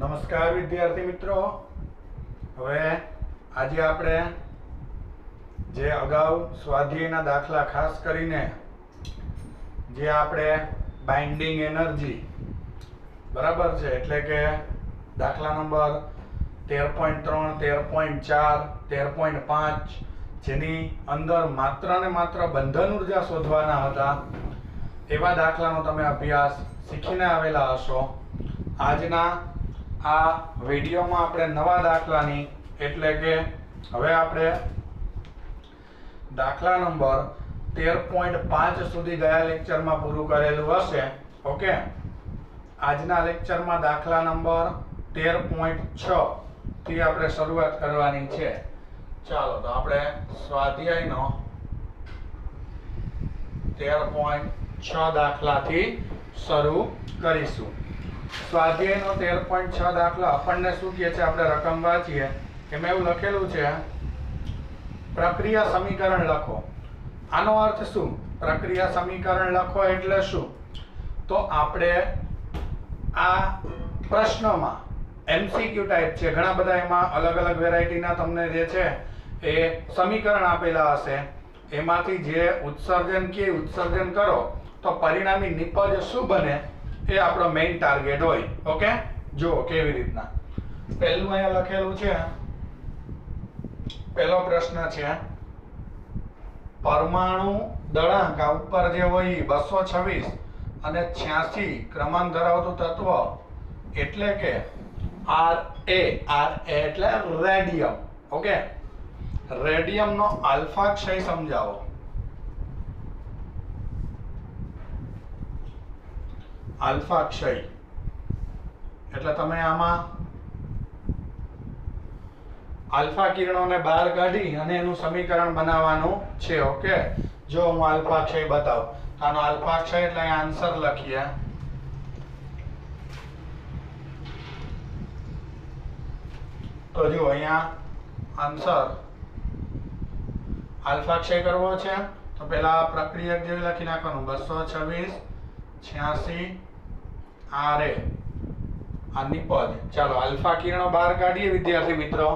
નમસ્કાર વિદ્યાર્થી મિત્રો, હવે આજે આપણે જે અગાઉ સ્વાધ્યાયના દાખલા ખાસ કરીને જે આપણે બાઇન્ડિંગ એનર્જી બરાબર છે એટલે કે દાખલા નંબર 13.3, 13.4, 13.5 જેની અંદર માત્ર ને માત્ર બંધન ઉર્જા શોધવાના હતા એવા દાખલાનો તમે અભ્યાસ શીખીને આવેલા હશો. આજના આ વિડીયોમાં આપણે નવા દાખલાની એટલે કે હવે આપણે દાખલા નંબર 13.5 સુધી ગયા લેક્ચરમાં પૂરું કરેલું હશે. ઓકે, આજના લેક્ચરમાં દાખલા નંબર 13.6 થી આપણે શરૂઆત કરવાની છે. ચાલો તો આપણે સ્વાધ્યાયનો 13.6 દાખલાથી શરૂ કરીશું. સ્વાધ્યાયનો 13.6 દાખલો આપણને શું કહે છે? આપણે રકમ વાંચીએ એમાં એવું લખેલું છે પ્રક્રિયા સમીકરણ લખો. આનો અર્થ શું? પ્રક્રિયા સમીકરણ લખો એટલે શું? તો આપણે આ પ્રશ્નોમાં એમસીક્યુ ટાઈપ છે, ઘણા બધા એમાં અલગ અલગ વેરાયટીના તમને જે છે એ સમીકરણ આપેલા હશે. એમાંથી જે ઉત્સર્જન કે ઉત્સર્જન કરો તો પરિણામી નિપજ શું બને એ આપણો મેઇન ટાર્ગેટ હોય. ઓકે, જો કેવી રીતના પહેલું અહીંયા લખેલું છે. પહેલો પ્રશ્ન છે પરમાણુ દળાંક આ ઉપર જે હોય 226 અને 86 ક્રમાંક ધરાવતું તત્વ એટલે કે Ra એટલે રેડિયમ. ઓકે, રેડિયમનો આલ્ફા ક્ષય સમજાવો. આલ્ફા ક્ષય એટલે તમે આમાં આલ્ફા કિરણોને બહાર કાઢી અને એનું સમીકરણ બનાવવાનું છે. ઓકે, જો હું આલ્ફા ક્ષય બતાવું તો આનો આલ્ફા ક્ષય એટલે અહીં આન્સર લખીએ. તો જો અહીંયા આન્સર આલ્ફા ક્ષય કરવો છે તો પહેલા પ્રક્રિયક જેવી લખી નાખવાનું 226 86 Ra આ નિપજ. ચાલો આલ્ફા કિરણો બહાર કાઢીએ વિદ્યાર્થી મિત્રો.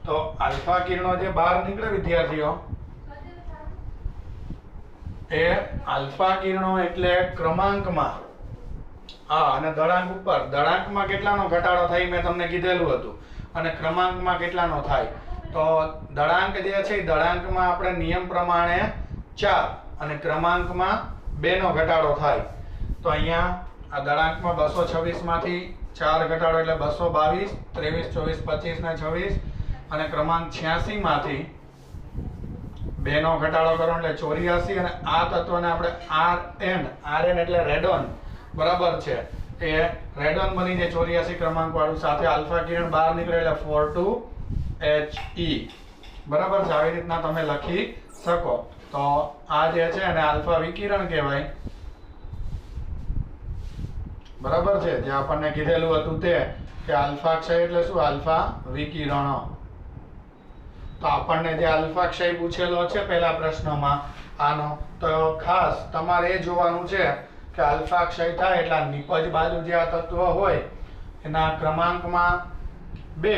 તો આલ્ફા કિરણો જે બહાર નીકળે વિદ્યાર્થીઓ એ આલ્ફા કિરણો એટલે ક્રમાંકમાં અને દળાંક ઉપર દળાંકમાં કેટલાનો ઘટાડો થાય મેં તમને કીધેલું હતું અને ક્રમાંકમાં કેટલાનો થાય. તો દળાંક જે છે દળાંકમાં આપણે નિયમ પ્રમાણે 4 અને ક્રમાંકમાં 2 નો ઘટાડો થાય. તો અહીંયા આ દળાંકમાં 226 માંથી 4 ઘટાડો એટલે 222, 23, 24, 25 ને 26 અને ક્રમાંક 86 માંથી 2 નો ઘટાડો કરો એટલે 84 અને આ તત્વને આપણે Rn એટલે રેડોન બરાબર છે એ રેડોન બની જાય 84 ક્રમાંક વાળું. સાથે આલ્ફા કિરણ બહાર નીકળે એટલે 42He બરાબર છે. આવી રીતના તમે લખી શકો. તો આ જે છે એને આલ્ફા વિકિરણ કહેવાય બરાબર છે. જે આપણને કીધેલું હતું તે કે આલ્ફા ક્ષય એટલે શું? આલ્ફા વિકિરણો. તો આપણને જે આલ્ફા ક્ષય પૂછેલો છે પહેલા પ્રશ્નમાં આનો, તો ખાસ તમારે એ જોવાનું છે કે આલ્ફા ક્ષય થાય એટલે નિપજ બાજુ જે આ તત્વ હોય એના ક્રમાંકમાં 2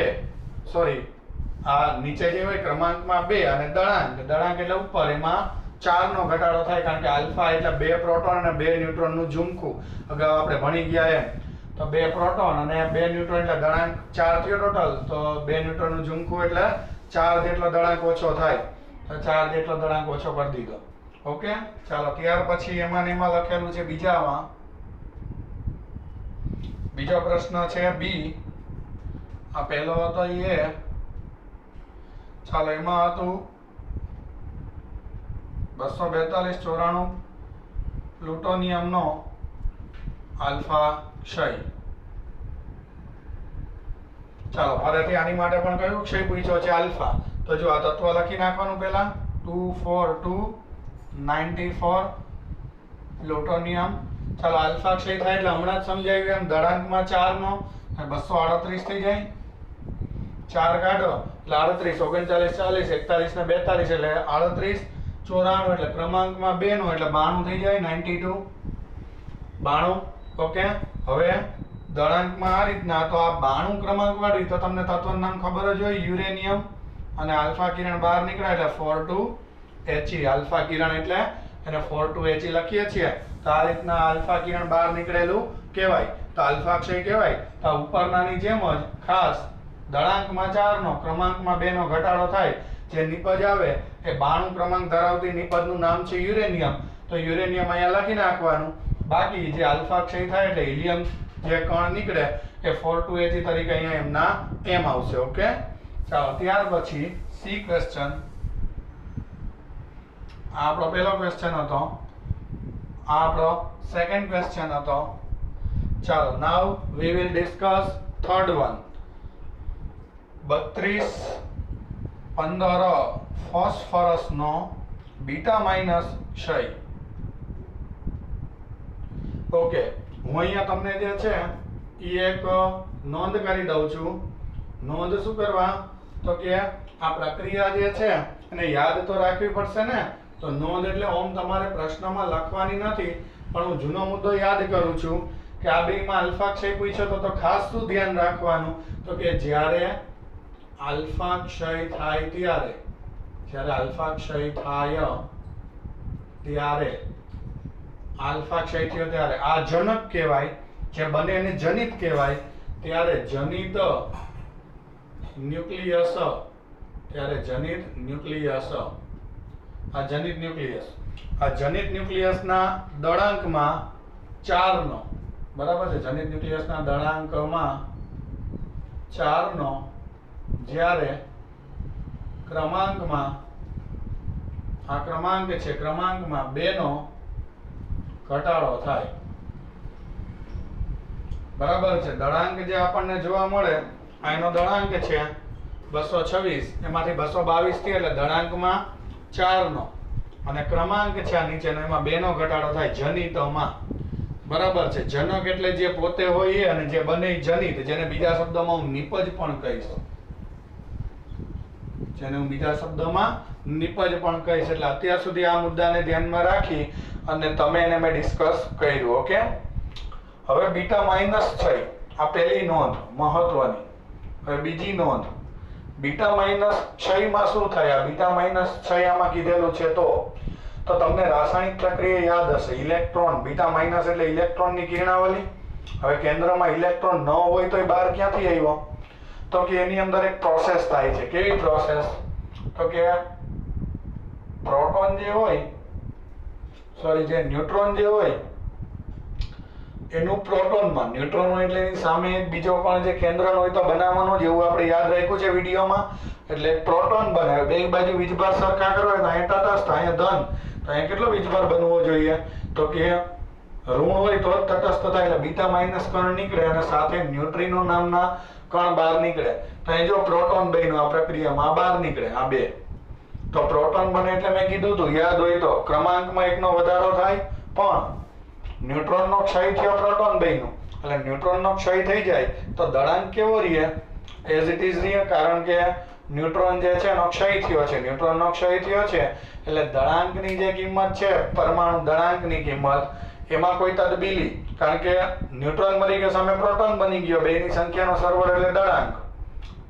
આ નીચે જે હોય ક્રમાંકમાં 2 અને દળાંક એટલે ઉપર એમાં 4 નો ઘટાડો થાય. કારણ કે આલ્ફા એટલે 2 પ્રોટોન અને 2 ન્યુટ્રોન નું ઝુમખું અગાઉ આપણે ભણી ગયા એમ. તો 2 પ્રોટોન અને 2 ન્યુટ્રોન એટલે દળાંક 4 થયો ટોટલ. તો 2 ન્યુટ્રોન નું ઝુમખું એટલે 4 જેટલો દળાંક ઓછો થાય. તો 4 જેટલો દળાંક ઓછો કરી દીધો. ઓકે, ચાલો ત્યાર પછી એમાં લખેલું છે બીજામાં બીજો પ્રશ્ન છે બી. આ પહેલો હતો એ. ચાલો એમાં હતું 242 94 પ્લુટોનિયમનો આલ્ફા ક્ષય. ચાલો ફરીથી આની માટે પણ કયું ક્ષય પૂછ્યો છે? આલ્ફા. તો જો આ તત્વ લખી નાખવાનું પહેલા 24294 પ્લુટોનિયમ. ચાલો આલ્ફા ક્ષય થાય એટલે હમણાં જ સમજાવ્યું એમ દળાંકમાં 4 નો 238 થઈ જાય. 4 કાઢો એટલે 38, 39, 40, 41 ને 42 એટલે 38, 94 એટલે ક્રમાંકમાં 2 નો એટલે 92 થઈ જાય. 92 92. ઓકે, હવે દળાંકમાં આ રીતના, તો આ 92 ક્રમાંક વાળી તો તમને તત્વનું નામ ખબર જ હોય, યુરેનિયમ, અને આલ્ફા કિરણ બહાર નીકળે એટલે 4,2He. આલ્ફા કિરણ એટલે એને 4,2He લખીએ છીએ. તો આ રીતના આલ્ફા કિરણ બહાર નીકળેલું કહેવાય. તો આલ્ફા ક્ષય કહેવાય. તો ઉપરનાની જેમ જ ખાસ દળાંકમાં 4 નો, ક્રમાંકમાં 2 નો ઘટાડો થાય, જે નિપજ આવે એ 92 ક્રમાંક ધરાવતી નિપજનું નામ છે યુરેનિયમ. તો યુરેનિયમ અહીંયા લખી નાખવાનું. બાકી જે આલ્ફા ક્ષય થાય એટલે હિલિયમ જે કણ નીકળે એ 4,2He તરીકે અહીંયા એમના એમ આવશે. ઓકે, ચાલો ત્યાર પછી સી ક્વેશ્ચન. આપણો પહેલો ક્વેશ્ચન હતો, આપણો સેકન્ડ ક્વેશ્ચન હતો. ચાલો now we will discuss third one. 32-15 ફોસ્ફરસનો બીટા માઇનસ ક્ષય. ઓકે, હું અહીંયા તમને જે છે એ એક નોંધ કરી દઉં છું. નોંધ શું કરવા? તો કે આ પ્રક્રિયા જે છે એને યાદ તો રાખવી પડશે ને. તો નોંધ એટલે ઓમ તમારે પ્રશ્નમાં લખવાની નથી, પણ હું જૂનો મુદ્દો યાદ કરું છું કે આ બેમાં આલ્ફા ક્ષય પૂછ્યો તો ખાસ શું ધ્યાન રાખવાનું? તો કે જ્યારે આલ્ફા ક્ષય થાય ત્યારે, જ્યારે આલ્ફા ક્ષય થાય ત્યારે, આલ્ફા ક્ષય થયો ત્યારે આ જનક કહેવાય, જે બને એને જનિત કહેવાય. ત્યારે જનિત ન્યુક્લિયસ, ત્યારે જનિત ન્યુક્લિયસ, આ જનિત ન્યુક્લિયસ, આ જનિત ન્યુક્લિયસના દળાંકમાં 4 નો, બરાબર છે, જનિત ન્યુક્લિયસના દળાંકમાં 4 નો જ્યારે ક્રમાંકમાં, આ ક્રમાંક છે, ક્રમાંકમાં 2 નો ઘટાડો થાય. બરાબર છે. દળાંક જે આપણને જોવા મળે આ એનો દળાંક છે 226, એમાંથી 222 થી એટલે દળાંકમાં 4 નો, અને ક્રમાંક છે આ નીચેનો, એમાં 2 નો ઘટાડો થાય જનિતમાં. બરાબર છે. જનક એટલે જે પોતે હોય એ, અને જે બને એ જનિત, જેને બીજા શબ્દોમાં હું નિપજ પણ કહીશ, જેને હું બીજા શબ્દોમાં નિપજ પણ કહીશ. એટલે અત્યાર સુધી આ મુદ્દાને ધ્યાનમાં રાખી અને તમે એને મેં ડિસ્કસ કર્યું. ઓકે, હવે બીટા માઇનસ ક્ષય, આ પહેલી નોંધ મહત્વની. હવે બીજી નોંધ, બીટા માઇનસ ક્ષયમાં શું થાય? આ બીટા માઇનસ ક્ષય આમાં કીધેલું છે. તો તમને રાસાયણિક પ્રક્રિયા યાદ હશે, ઇલેક્ટ્રોન, બીટા માઇનસ એટલે ઇલેક્ટ્રોનની કિરણાવલી. હવે કેન્દ્રમાં ઇલેક્ટ્રોન ન હોય તો એ બહાર ક્યાંથી આવ્યો? તો કે એની અંદર એક પ્રોસેસ થાય છે. કેવી પ્રોસેસ? તો કે પ્રોટોન જે હોય, સોરી, જે ન્યુટ્રોન જે હોય એનું પ્રોટોનમાં, ન્યુટ્રોન હોય એટલે એની સામે એક બીજો પણ જે કેન્દ્રનો હોય તો બનાવવાનો, જેવું આપણે યાદ રાખ્યું છે વિડીયોમાં. એટલે પ્રોટોન બને. બે બાજુ વીજભાર સરખા કરો તો અહીંયા તટસ્થ, અહીંયા ધન, તો અહીંયા કેટલો વીજભાર બનવો જોઈએ? તો કે ઋણ હોય તો જ તટસ્થ થાય, એટલે બીટા માઇનસ કણ નીકળે અને સાથે ન્યુટ્રિનો નામના કણ બહાર નીકળે. તો અહીં જો પ્રોટોન બન્યો આ પ્રક્રિયામાં, આ બહાર નીકળે, આ બે. તો પ્રોટોન બને એટલે મેં કીધું હતું, યાદ હોય તો, ક્રમાંકમાં 1 નો વધારો થાય, પણ ન્યુટ્રોનનો ક્ષય થયો, પ્રોટોન બન્યું, એટલે ન્યુટ્રોનનો ક્ષય થઈ જાય તો દળાંક કેવો રહે? એઝ ઇટ ઇઝ રહે, કારણ કે ન્યુટ્રોન જે છે એનો ક્ષય થયો છે. ન્યુટ્રોનનો ક્ષય થયો છે એટલે દળાંકની જે કિંમત છે, પરમાણુ દળાંકની કિંમત, એમાં કોઈ તબદીલી, કારણ કે ન્યુટ્રોન મરી ગયો, સામે પ્રોટોન બની ગયો, બેની સંખ્યાનો સરવાળો એટલે દળાંક.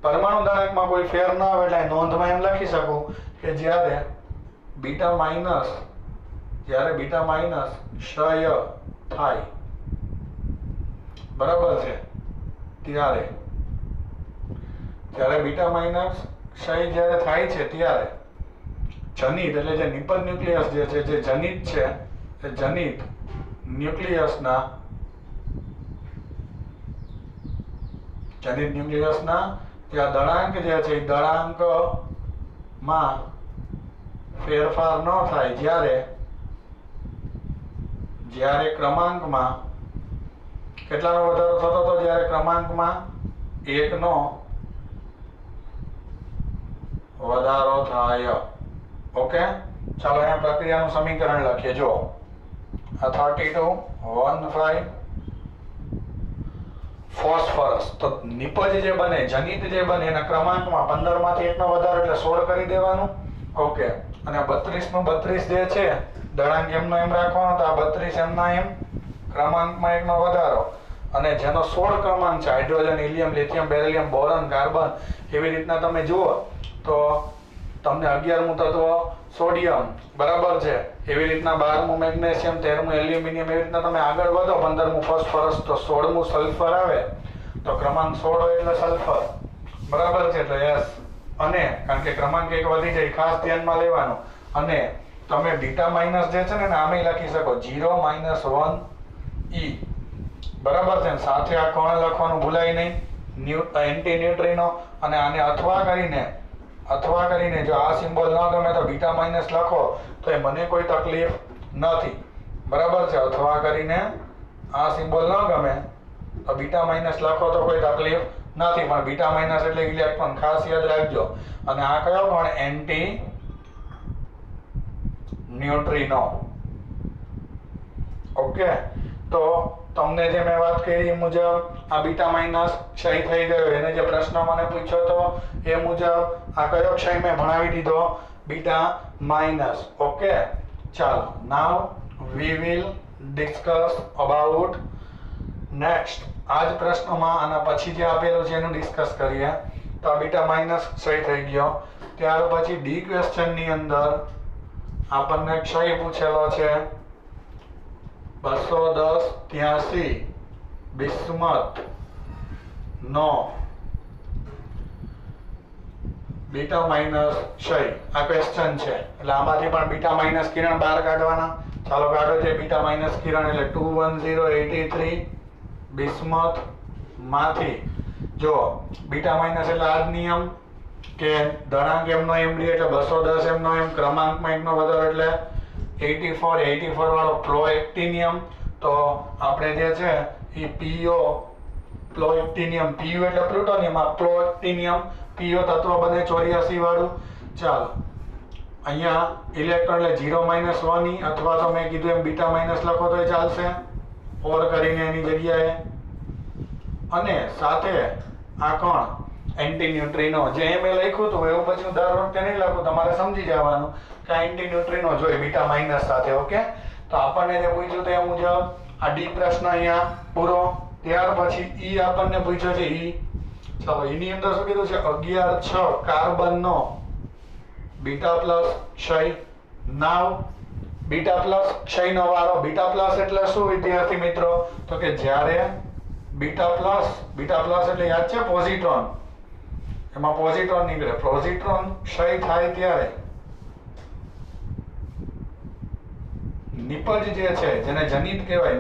પરમાણુ દળાંકમાં કોઈ ફેર ન આવે એટલે નોંધમાં એમ લખી શકું કે જ્યારે બીટા માઇનસ ક્ષય થાય, બરાબર છે, ત્યારે બીટા માઇનસ ક્ષય જ્યારે થાય છે ત્યારે જનિત એટલે જે નિપજ ન્યુક્લિયસ જે છે, જે જનિત છે, એ જનિત ન્યુક્લિયસના જે દળાંક જે છે એ દળાંકમાં ફેરફાર ન થાય, જ્યારે ક્રમાંકમાં કેટલાનો વધારો થતો હતો? જ્યારે ક્રમાંકમાં 1 નો વધારો થાય. ઓકે, ચાલો અહીંયા પ્રક્રિયાનું સમીકરણ લખીએ. જો આ 32:15 ફોસ્ફરસ, તો નિપજ જે બને, જનિત જે બને, એના ક્રમાંકમાં 15 માંથી 1 નો વધારો એટલે 16 કરી દેવાનું. ઓકે, અને 32 નું 32 જે છે દળાંક એમનો એમ રાખવાનો, તો આ 32 એમના એમ, ક્રમાંકમાં 1 નો વધારો, અને જેનો 16 ક્રમાંક છે hydrogen, helium, lithium, beryllium, boron, carbon, એવી રીતના તમે જુઓ તો તમને 11મું તત્વ સોડિયમ, બરાબર છે, એવી રીતના 12મું મેગ્નેશિયમ, 13મું એલ્યુમિનિયમ, એવી રીતના તમે આગળ વધો, 15મું ફોસ્ફરસ, તો 16મું સલ્ફર આવે, તો ક્રમાંક 16 હોય એટલે સલ્ફર, બરાબર છે, તો S. અને કારણ કે ક્રમાંક એક વધી જાય, ખાસ ધ્યાનમાં લેવાનું. અને તમે બીટા માઇનસ જે છે ને આમે લખી શકો 0 - 1 E, બરાબર છે, સાથે આ કોણ લખવાનું ભૂલાય નહીં, એન્ટી ન્યુટ્રિનો. અને આને અથવા કરીને જો આ સિમ્બોલ ન ગમે તો બીટા માઇનસ લખો તો એ મને કોઈ તકલીફ નથી, બરાબર છે. અથવા કરીને આ સિમ્બોલ ન ગમે તો બીટા માઇનસ લખો તો કોઈ તકલીફ નથી, પણ બીટા માઇનસ એટલે ઇલેક્ટ્રોન, ખાસ યાદ રાખજો. અને આ કયો કોણ? Anti neutrino. ઓકે, તો તમને જે મેં વાત કરી મુજબ આ બીટા માઇનસ ક્ષય થઈ ગયો, એને જે પ્રશ્ન મને પૂછ્યો તો એ મુજબ આ કયો ક્ષય મેં ભણાવી દીધો? Beta minus. ઓકે, ચાલો, now we will discuss about next. આ જ પ્રશ્નમાં આના પછી જે આપેલું છે એનું ડિસ્કસ કરીએ. તો આ બીટા માઇનસ ક્ષય થઈ ગયો. ત્યાર પછી ડી ક્વેશ્ચન ની અંદર આપણને ક્ષય પૂછેલો છે 210 બિસ્મથ નો બીટા માઇનસ ક્ષય. આ ક્વેશ્ચન છે એટલે આમાંથી પણ બીટા માઇનસ કિરણ બહાર કાઢવાના. ચાલો કાઢો છે બીટા માઇનસ કિરણ એટલે 21083 બિસ્મથ માંથી. જો બીટા માઇનસ એટલે આ જ નિયમ કે દળાંક એમનો એમ રે એટલે 210 એમનો એમ, ક્રમાંકમાં એકનો વધારો એટલે 84 વાળો પ્લોએક્ટિનિયમ. તો આપણે જે છે એ પીઓ પ્લોએક્ટિનિયમ, પીયુ એટલે પ્લુટોનિયમ, આ પ્લોએક્ટિનિયમ પીઓ તત્વ બને 84 વાળું. ચાલો અહીંયા ઇલેક્ટ્રોન એટલે 0 - 1 E, અથવા તો મેં કીધું એમ બીટા માઇનસ લખો તોય ચાલશે, ઓર કરીને એની જગ્યાએ. અને સાથે આ કોણ? Anti neutrino. જે મેં લખ્યું હતું એવું પછી દર વખતે નહીં લખું, તમારે સમજી જવાનું કે આ એન્ટી ન્યુટ્રિનો જોઈએ બીટા માઇનસ સાથે. ઓકે, તો આપણને જે પૂછ્યું તે મુજબ આ ડી પ્રશ્ન અહીંયા પૂરો. ત્યાર પછી ઈ આપણને પૂછ્યો છે ઈ. ચાલો એની અંદર શું કીધું છે? 11 કાર્બનનો બીટા પ્લસ ક્ષય. નાવ બીટા પ્લસ ક્ષયનો વારો. બીટા પ્લસ એટલે શું વિદ્યાર્થી મિત્રો? તો કે જ્યારે બીટા પ્લસ એટલે યાદ છે પોઝિટ્રોન, એમાં પોઝિટ્રોન નીકળે. પોઝિટ્રોન ક્ષય થાય ત્યારે નિપજ જે છે જેને જનિત કહેવાય,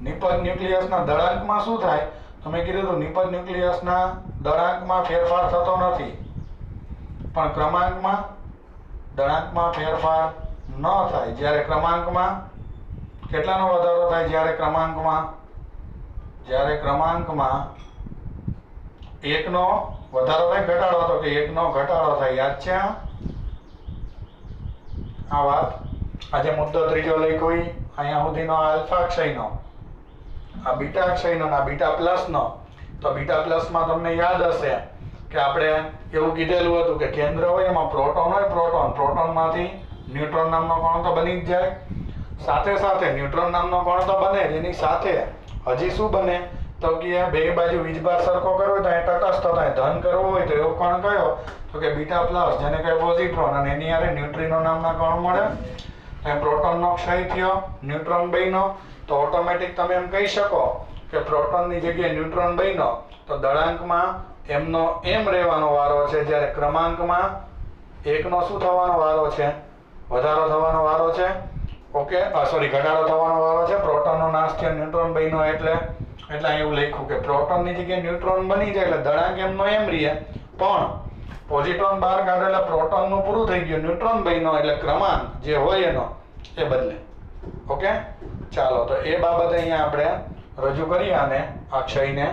નિપજ ન્યુક્લિયસના દળાંકમાં શું થાય? તો મેં કીધું હતું નિપજ ન્યુક્લિયસના દળાંકમાં ફેરફાર થતો નથી, પણ દળાંકમાં ફેરફાર ન થાય. જ્યારે ક્રમાંકમાં કેટલાનો વધારો થાય? જ્યારે ક્રમાંકમાં 1 નો વધારો થાય, ઘટાડો તો કે 1 નો ઘટાડો થાય. યાદ છે આ વાત? આજે મુદ્દો ત્રીજો લખ્યો અહીંયા સુધીનો આલ્ફા ક્ષયનો, આ બીટા ક્ષયનો, આ બીટા પ્લસનો. તો બીટા પ્લસમાં તમને યાદ હશે કે આપણે એવું કીધેલું હતું કે કેન્દ્ર હોય એમાં પ્રોટોન હોય, પ્રોટોનમાંથી ન્યુટ્રોન નામનો કણ તો બની જ જાય. સાથે સાથે ન્યુટ્રોન નામનો કણ તો બને જ, એની સાથે હજી શું બને? તો કે બે બાજુ વીજભાર સરખો કરવો હોય તો અહીં તટસ્થ થાય, ધન કરવો હોય તો એવો કણ કયો? તો કે બીટા પ્લસ, જેને કહે પોઝિટ્રોન. અને એની હારે ન્યુટ્રિનો નામના કણ મળે. પ્રોટોનનો ક્ષય થયો, ન્યુટ્રોન બન્યો, તો ઓટોમેટિક તમે એમ કહી શકો કે પ્રોટોનની જગ્યાએ ન્યુટ્રોન બન્યો, તો દળાંકમાં એમનો એમ રહેવાનો વારો છે, જ્યારે ક્રમાંકમાં 1 નો શું થવાનો વારો છે? વધારો થવાનો વારો છે. ઓકે, ઘટાડો થવાનો વારો છે. પ્રોટોનનો નાશ થયો, ન્યુટ્રોન બન્યો એટલે અહીં એવું લખ્યું કે પ્રોટોનની જગ્યાએ ન્યુટ્રોન બની જાય એટલે દળાંક એમનો એમ રહે, પણ પોઝિટ્રોન બહાર કાઢે એટલે પ્રોટોનનું પૂરું થઈ ગયું, ન્યુટ્રોન બન્યો એટલે ક્રમાંક જે હોય એનો એ બદલે. ઓકે, ચાલો, તો એ બાબતે અહીંયા આપણે રજૂ કરીએ આને, આ ક્ષયને.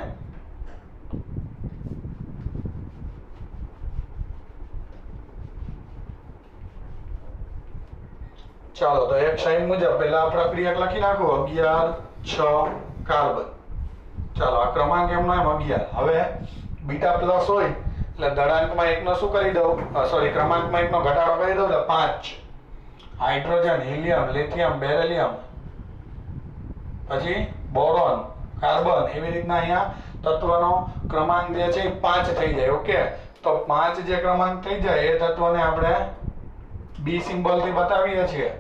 ચાલો, તો એક ક્ષય મુજબ પહેલા આપણે ક્રિયાક લખી નાખો 11 કાર્બન. ચાલો, આ ક્રમાંક એમનો એમ 11. હવે બીટા પ્લસ હોય એટલે દળાંકમાં 1 નો શું કરી દઉં? ક્રમાંકમાં 1 નો ઘટાડો કરી દઉં એટલે 5. હાઇડ્રોજન, હિલિયમ, લિથિયમ, બેરિલિયમ, પછી બોરોન, કાર્બન, એવી રીતના અહીંયા તત્વનો ક્રમાંક જે છે એ 5 થઈ જાય. ઓકે, તો 5 જે ક્રમાંક થઈ જાય એ તત્વને આપણે બી સિમ્બોલ થી બતાવીએ છીએ.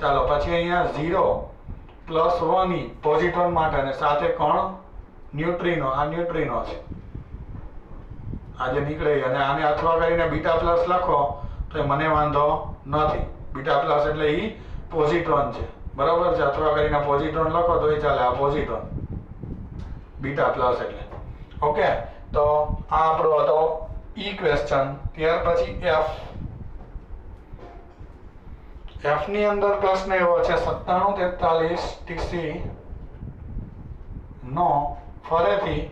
ચાલો પછી અહીંયા 0 + 1 પોઝિટ્રોન માટે અને સાથે કણ ન્યુટ્રિનો. આ ન્યુટ્રિનો છે આ જે નીકળે, અને આને અથવા કરીને બીટા પ્લસ લખો તો મને વાંધો નથી. બીટા પ્લસ એટલે ઈ પોઝિટ્રોન છે, બરાબર છે. અથવા કરીને પોઝિટ્રોન લખો તો એ ચાલે. આ પોઝિટ્રોન બીટા પ્લસ એટલે. ઓકે, તો આ આપણો હતો ઈ ક્વેશ્ચન. ત્યાર પછી એફ ની અંદર પ્રશ્ન એવો છે 9743 TC નો ફરીથી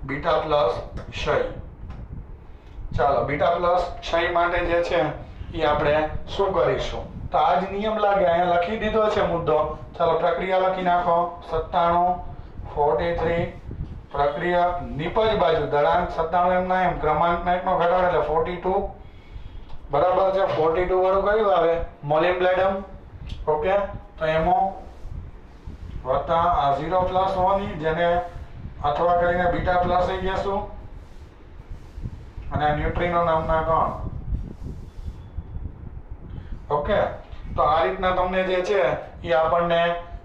બીટા પ્લસ ક્ષય. ચાલો બીટા પ્લસ ક્ષય માટે જે છે એ આપણે શું કરીશું? તો આ જ નિયમ લાગે, અહીંયા લખી દીધો છે મુદ્દો. ચાલો પ્રક્રિયા લખી નાખો. 97 43 પ્રક્રિયા નિપજ બાજુ દળાંક 97 એમના એમ, ક્રમાંકના એકનો ઘટાડો એટલે 42, બરાબર છે. 42 વાળું કયું આવે? મોલિબ્ડેનમ. ઓકે, તો એમાં વત્તા આ 0 + 1 જેને અથવા કરીને બીટા પ્લસ થઈ જશું, અને આ ન્યુટ્રિનો નામના કણ. ઓકે, તો આ રીતના તમને જે છે એ આપણને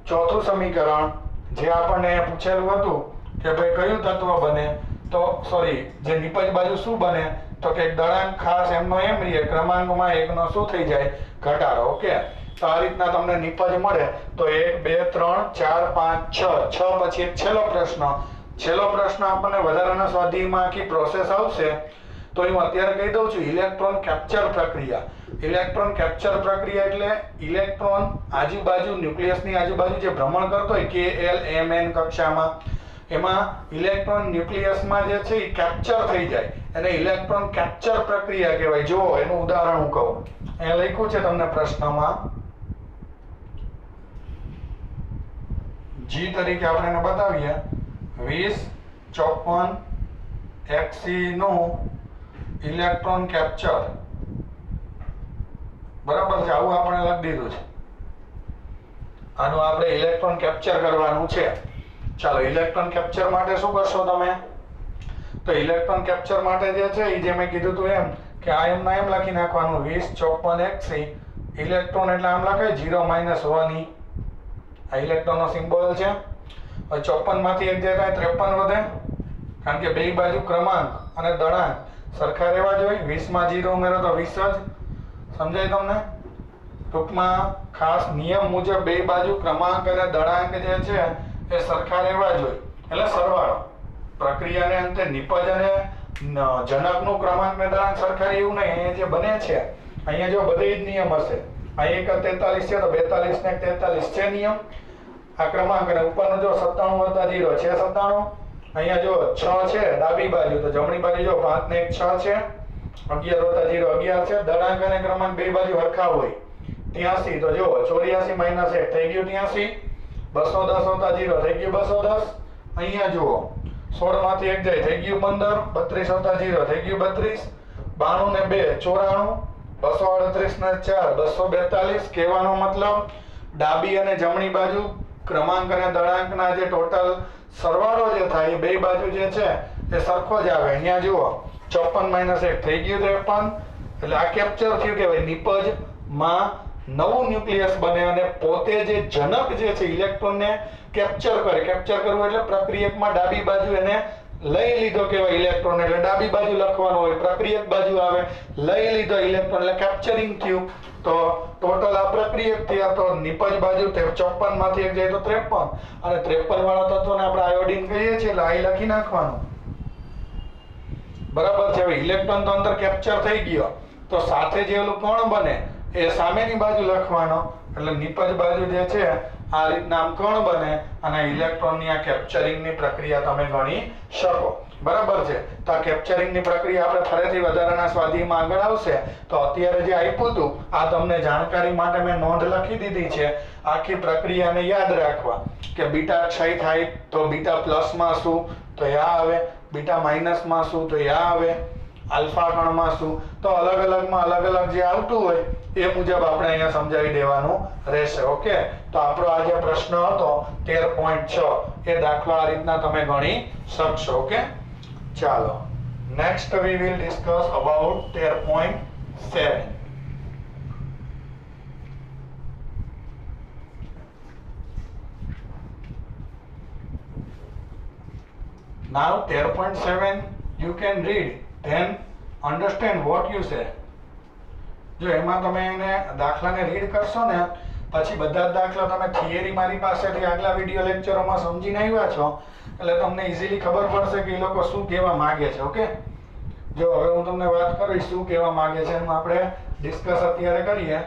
ચોથું સમીકરણ જે આપણને પૂછેલું હતું કે ભાઈ કયું તત્વ બને, તો સોરી જે નિપજ બાજુ શું બને, તો કે દળાંક ખાસ એમનો એમ રહે, ક્રમાંકમાં એકનો શું થઈ જાય? ઘટાડો. ઓકે, તો આ રીતના તમને નિપજ મળે. તો 1 2 3 4 5 6 પછી એક છેલ્લો પ્રશ્ન. છેલ્લો પ્રશ્ન આપણને વધારાના સ્વાધ્યાયમાં આખી પ્રોસેસ આવશે, તો હું અત્યારે કહી દઉં છું. ઇલેક્ટ્રોન કેપ્ચર પ્રક્રિયા. ઇલેક્ટ્રોન કેપ્ચર પ્રક્રિયા એટલે ઇલેક્ટ્રોન આજુબાજુ ન્યુક્લિયસની આજુબાજુ જે ભ્રમણ કરતો હોય KLMN કક્ષામાં, એમાં ઇલેક્ટ્રોન ન્યુક્લિયસમાં જે છે એ કેપ્ચર થઈ જાય, એને ઇલેક્ટ્રોન કેપ્ચર પ્રક્રિયા કહેવાય. જો એનું ઉદાહરણ હું કહું, અહીંયા લખ્યું છે તમને પ્રશ્નમાં, G તરીકે આપણે એને બતાવીએ. 2054 Xc નું ઇલેક્ટ્રોન કેપ્ચર, બરાબર છે. આવું આપણે લખી દીધું છે. આનું આપણે ઇલેક્ટ્રોન કેપ્ચર કરવાનું છે. ચાલો ઇલેક્ટ્રોન કેપ્ચર માટે શું કરશો તમે? તો ઇલેક્ટ્રોન કેપ્ચર માટે જે છે એ જે મેં કીધું હતું એમ કે આ એમના એમ લખી નાખવાનું 2054 Xc. ઇલેક્ટ્રોન એટલે આમ લખાય 0 - 1 e. આ ઇલેક્ટ્રોનનો સિમ્બોલ છે. 54 માંથી એક જે થાય 53 વધે, કારણ કે બે બાજુ ક્રમાંક અને દળાંક સરખા રહેવા જોઈએ. 20 માં 0 ઉમેરો તો 20 જ. સમજાય તમને? ટૂંકમાં ખાસ નિયમ મુજબ બે બાજુ ક્રમાંક અને દળાંક જે છે એ સરખા રહેવા જોઈએ, એટલે સરવાળો. પ્રક્રિયાને અંતે નિપજ અને જનકનું ક્રમાંક ને દળાંક સરખા એવું નહીં. અહીંયા જે બને છે અહીંયા જો બધે જ નિયમ હશે. અહીંયા 43 છે તો 42 ને 43 છે નિયમ. આ ક્રમાંક અને ઉપરનો જો 97 + 0 છે 97. અહીંયા જો 6 છે ડાબી બાજુ, તો જમણી બાજુ જો 5 ને 1 6 છે. 11 + 0 11 છે. દળાંક અને ક્રમાંક બે બાજુ સરખા હોય. 83 તો જો 84 - 1 થઈ ગયું 83. 210 + 0 થઈ ગયું 210. અહીંયા જુઓ 16 માંથી 1 જાય થઈ ગયું 15. 32 + 0 થઈ ગયું 32. 92 ને 2 94. 238 ને 4 242. કહેવાનો મતલબ ડાબી અને જમણી બાજુ ક્રમાંક અને દળાંકના જે ટોટલ સરવાળો જે થાય એ બે બાજુ જે છે એ સરખો જ આવે. અહીંયા જુઓ 54 - 1 થઈ ગયું 53. એટલે આ કેપ્ચર થયું કે ભાઈ નિપજ માં નવું ન્યુક્લિયસ બને અને પોતે જે જનક જે છે ઇલેક્ટ્રોનને કેપ્ચર કરે. કેપ્ચર કરવું એટલે પ્રક્રિયકમાં ડાબી બાજુ એને લઈ લીધો કહેવાય. ઇલેક્ટ્રોન એટલે ડાબી બાજુ લખવાનું હોય, પ્રક્રિયક બાજુ આવે. લઈ લીધો ઇલેક્ટ્રોન એટલે કેપ્ચરિંગ થયું. તો ટોટલ આ પ્રક્રિયક થયા. તો નિપજ બાજુ 54 માંથી 1 જાય તો 53, અને 53 વાળા તત્વને આપણે આયોડિન કહીએ છીએ એટલે આ લખી નાખવાનું. બરાબર છે. હવે ઇલેક્ટ્રોન તો અંદર કેપ્ચર થઈ ગયો, તો સાથે જે ઓલું કણ બને એ સામેની બાજુ લખવાનો. એટલે નિપજ બાજુ જે છે આ રીતના આમ કણ બને, અને ઇલેક્ટ્રોનની આ કેપ્ચરિંગની પ્રક્રિયા તમે ગણી શકો. બરાબર છે. તો આ કેપ્ચરિંગની પ્રક્રિયા આપણે ફરીથી વધારાના સ્વાધ્યાયમાં આગળ આવશે. તો અત્યારે જે આપ્યું હતું આ તમને જાણકારી માટે મેં નોંધ લખી દીધી છે. આખી પ્રક્રિયાને યાદ રાખવા કે બીટા ક્ષય થાય તો બીટા પ્લસમાં શું, તો આ આવે. બીટા માઇનસમાં શું, તો આ આવે. આલ્ફા કણમાં શું, તો અલગ અલગ જે આવતું હોય એ મુજબ આપણે અહીંયા સમજાવી દેવાનું રહેશે. ઓકે, તો આપણો આ જે પ્રશ્ન હતો 13.6 એ દાખલો આ રીતના તમે ગણી શકશો. ઓકે, ચાલો next we will discuss about 13.7. Now 13.7 you can read, then understand what you say. જો એમાં તમે એને દાખલાને રીડ કરશો ને પછી બધા જ દાખલા તમે થિયરી મારી પાસેથી આગલા વિડિયો લેક્ચરોમાં સમજીને આવ્યા છો એટલે તમને ઇઝીલી ખબર પડશે કે એ લોકો શું કહેવા માંગે છે. ઓકે, જો હવે હું તમને વાત કરીશ શું કહેવા માંગે છે એનું આપણે ડિસ્કસ અત્યારે કરીએ.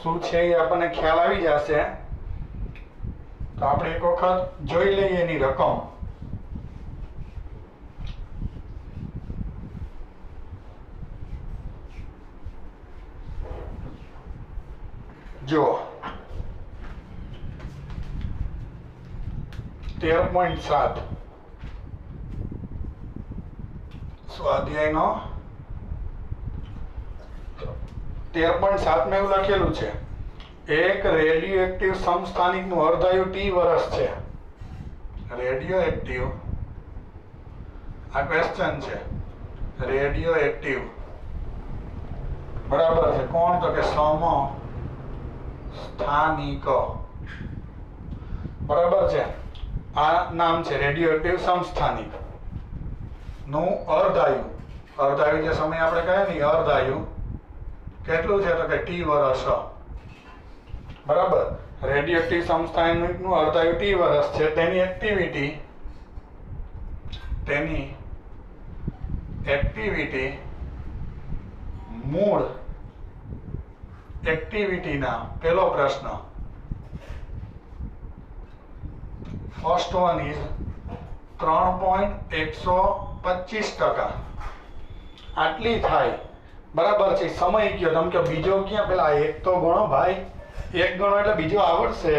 શું છે એ આપણને ખ્યાલ આવી જશે. તો આપણે એક વખત જોઈ લઈએ એની રકમ. જો 13.7 સ્વાધ્યાયનો 13.7 માં એવું લખેલું છે એક રેડિયો એક્ટિવ સમસ્થાનિકનું અર્ધાયુ T વર્ષ છે. રેડિયો એક્ટિવ, આ ક્વેશ્ચન છે. રેડિયો એક્ટિવ બરાબર છે. કોણ? તો કે સમસ્થાનિક. બરાબર છે. આ નામ છે રેડિયો એક્ટિવ સમસ્થાનિક નું અર્ધાયુ. અર્ધાયુ જે સમય આપણે કહે ને અર્ધાયુ કેટલું છે તો કે T વર્ષ. બરાબર. રેડિયો એક્ટિવ સમસ્થાનિક નું અર્ધાયુ T વર્ષ છે. તેની એક્ટિવિટી મૂળ એક્ટિવિટીના પેલો પ્રશ્ન ફર્સ્ટ વન ઇઝ 3.125%. આટલી થાય. બરાબર છે. સમય કયો તમે કે બીજો ક્યાં? પેલા એક તો ગણો ભાઈ. એક ગણો એટલે બીજો આવડશે.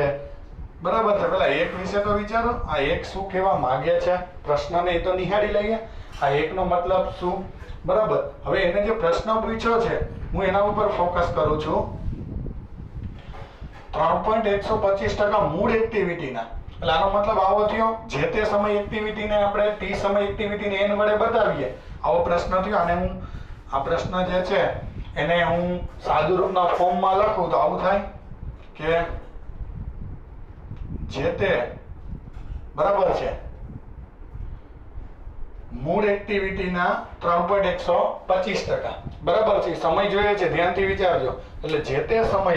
બરાબર છે. પેલા એક વિશે તો વિચારો. આ એક શું કહેવા માંગે છે પ્રશ્નને એ તો નિહાળી લઈએ. આ એકનો મતલબ શું? બરાબર. હવે એને જે પ્રશ્ન પૂછ્યો છે હું એના ઉપર ફોકસ કરું છું. 3.125% મૂળ એક્ટિવિટીના. એટલે આનો મતલબ આવો થયો જે તે સમય એક્ટિવિટીને આપણે T સમય એક્ટિવિટીને n વડે બતાવીએ. આવો પ્રશ્ન થયો. અને હું આ પ્રશ્ન જે છે એને હું સાદુ રૂપના ફોર્મમાં લખું તો આવું થાય કે જે તે બરાબર છે મૂળ એક્ટિવિટીના 3.125%. બરાબર છે. સમય જોઈએ છે, ધ્યાનથી વિચારજો. એટલે જે તે સમય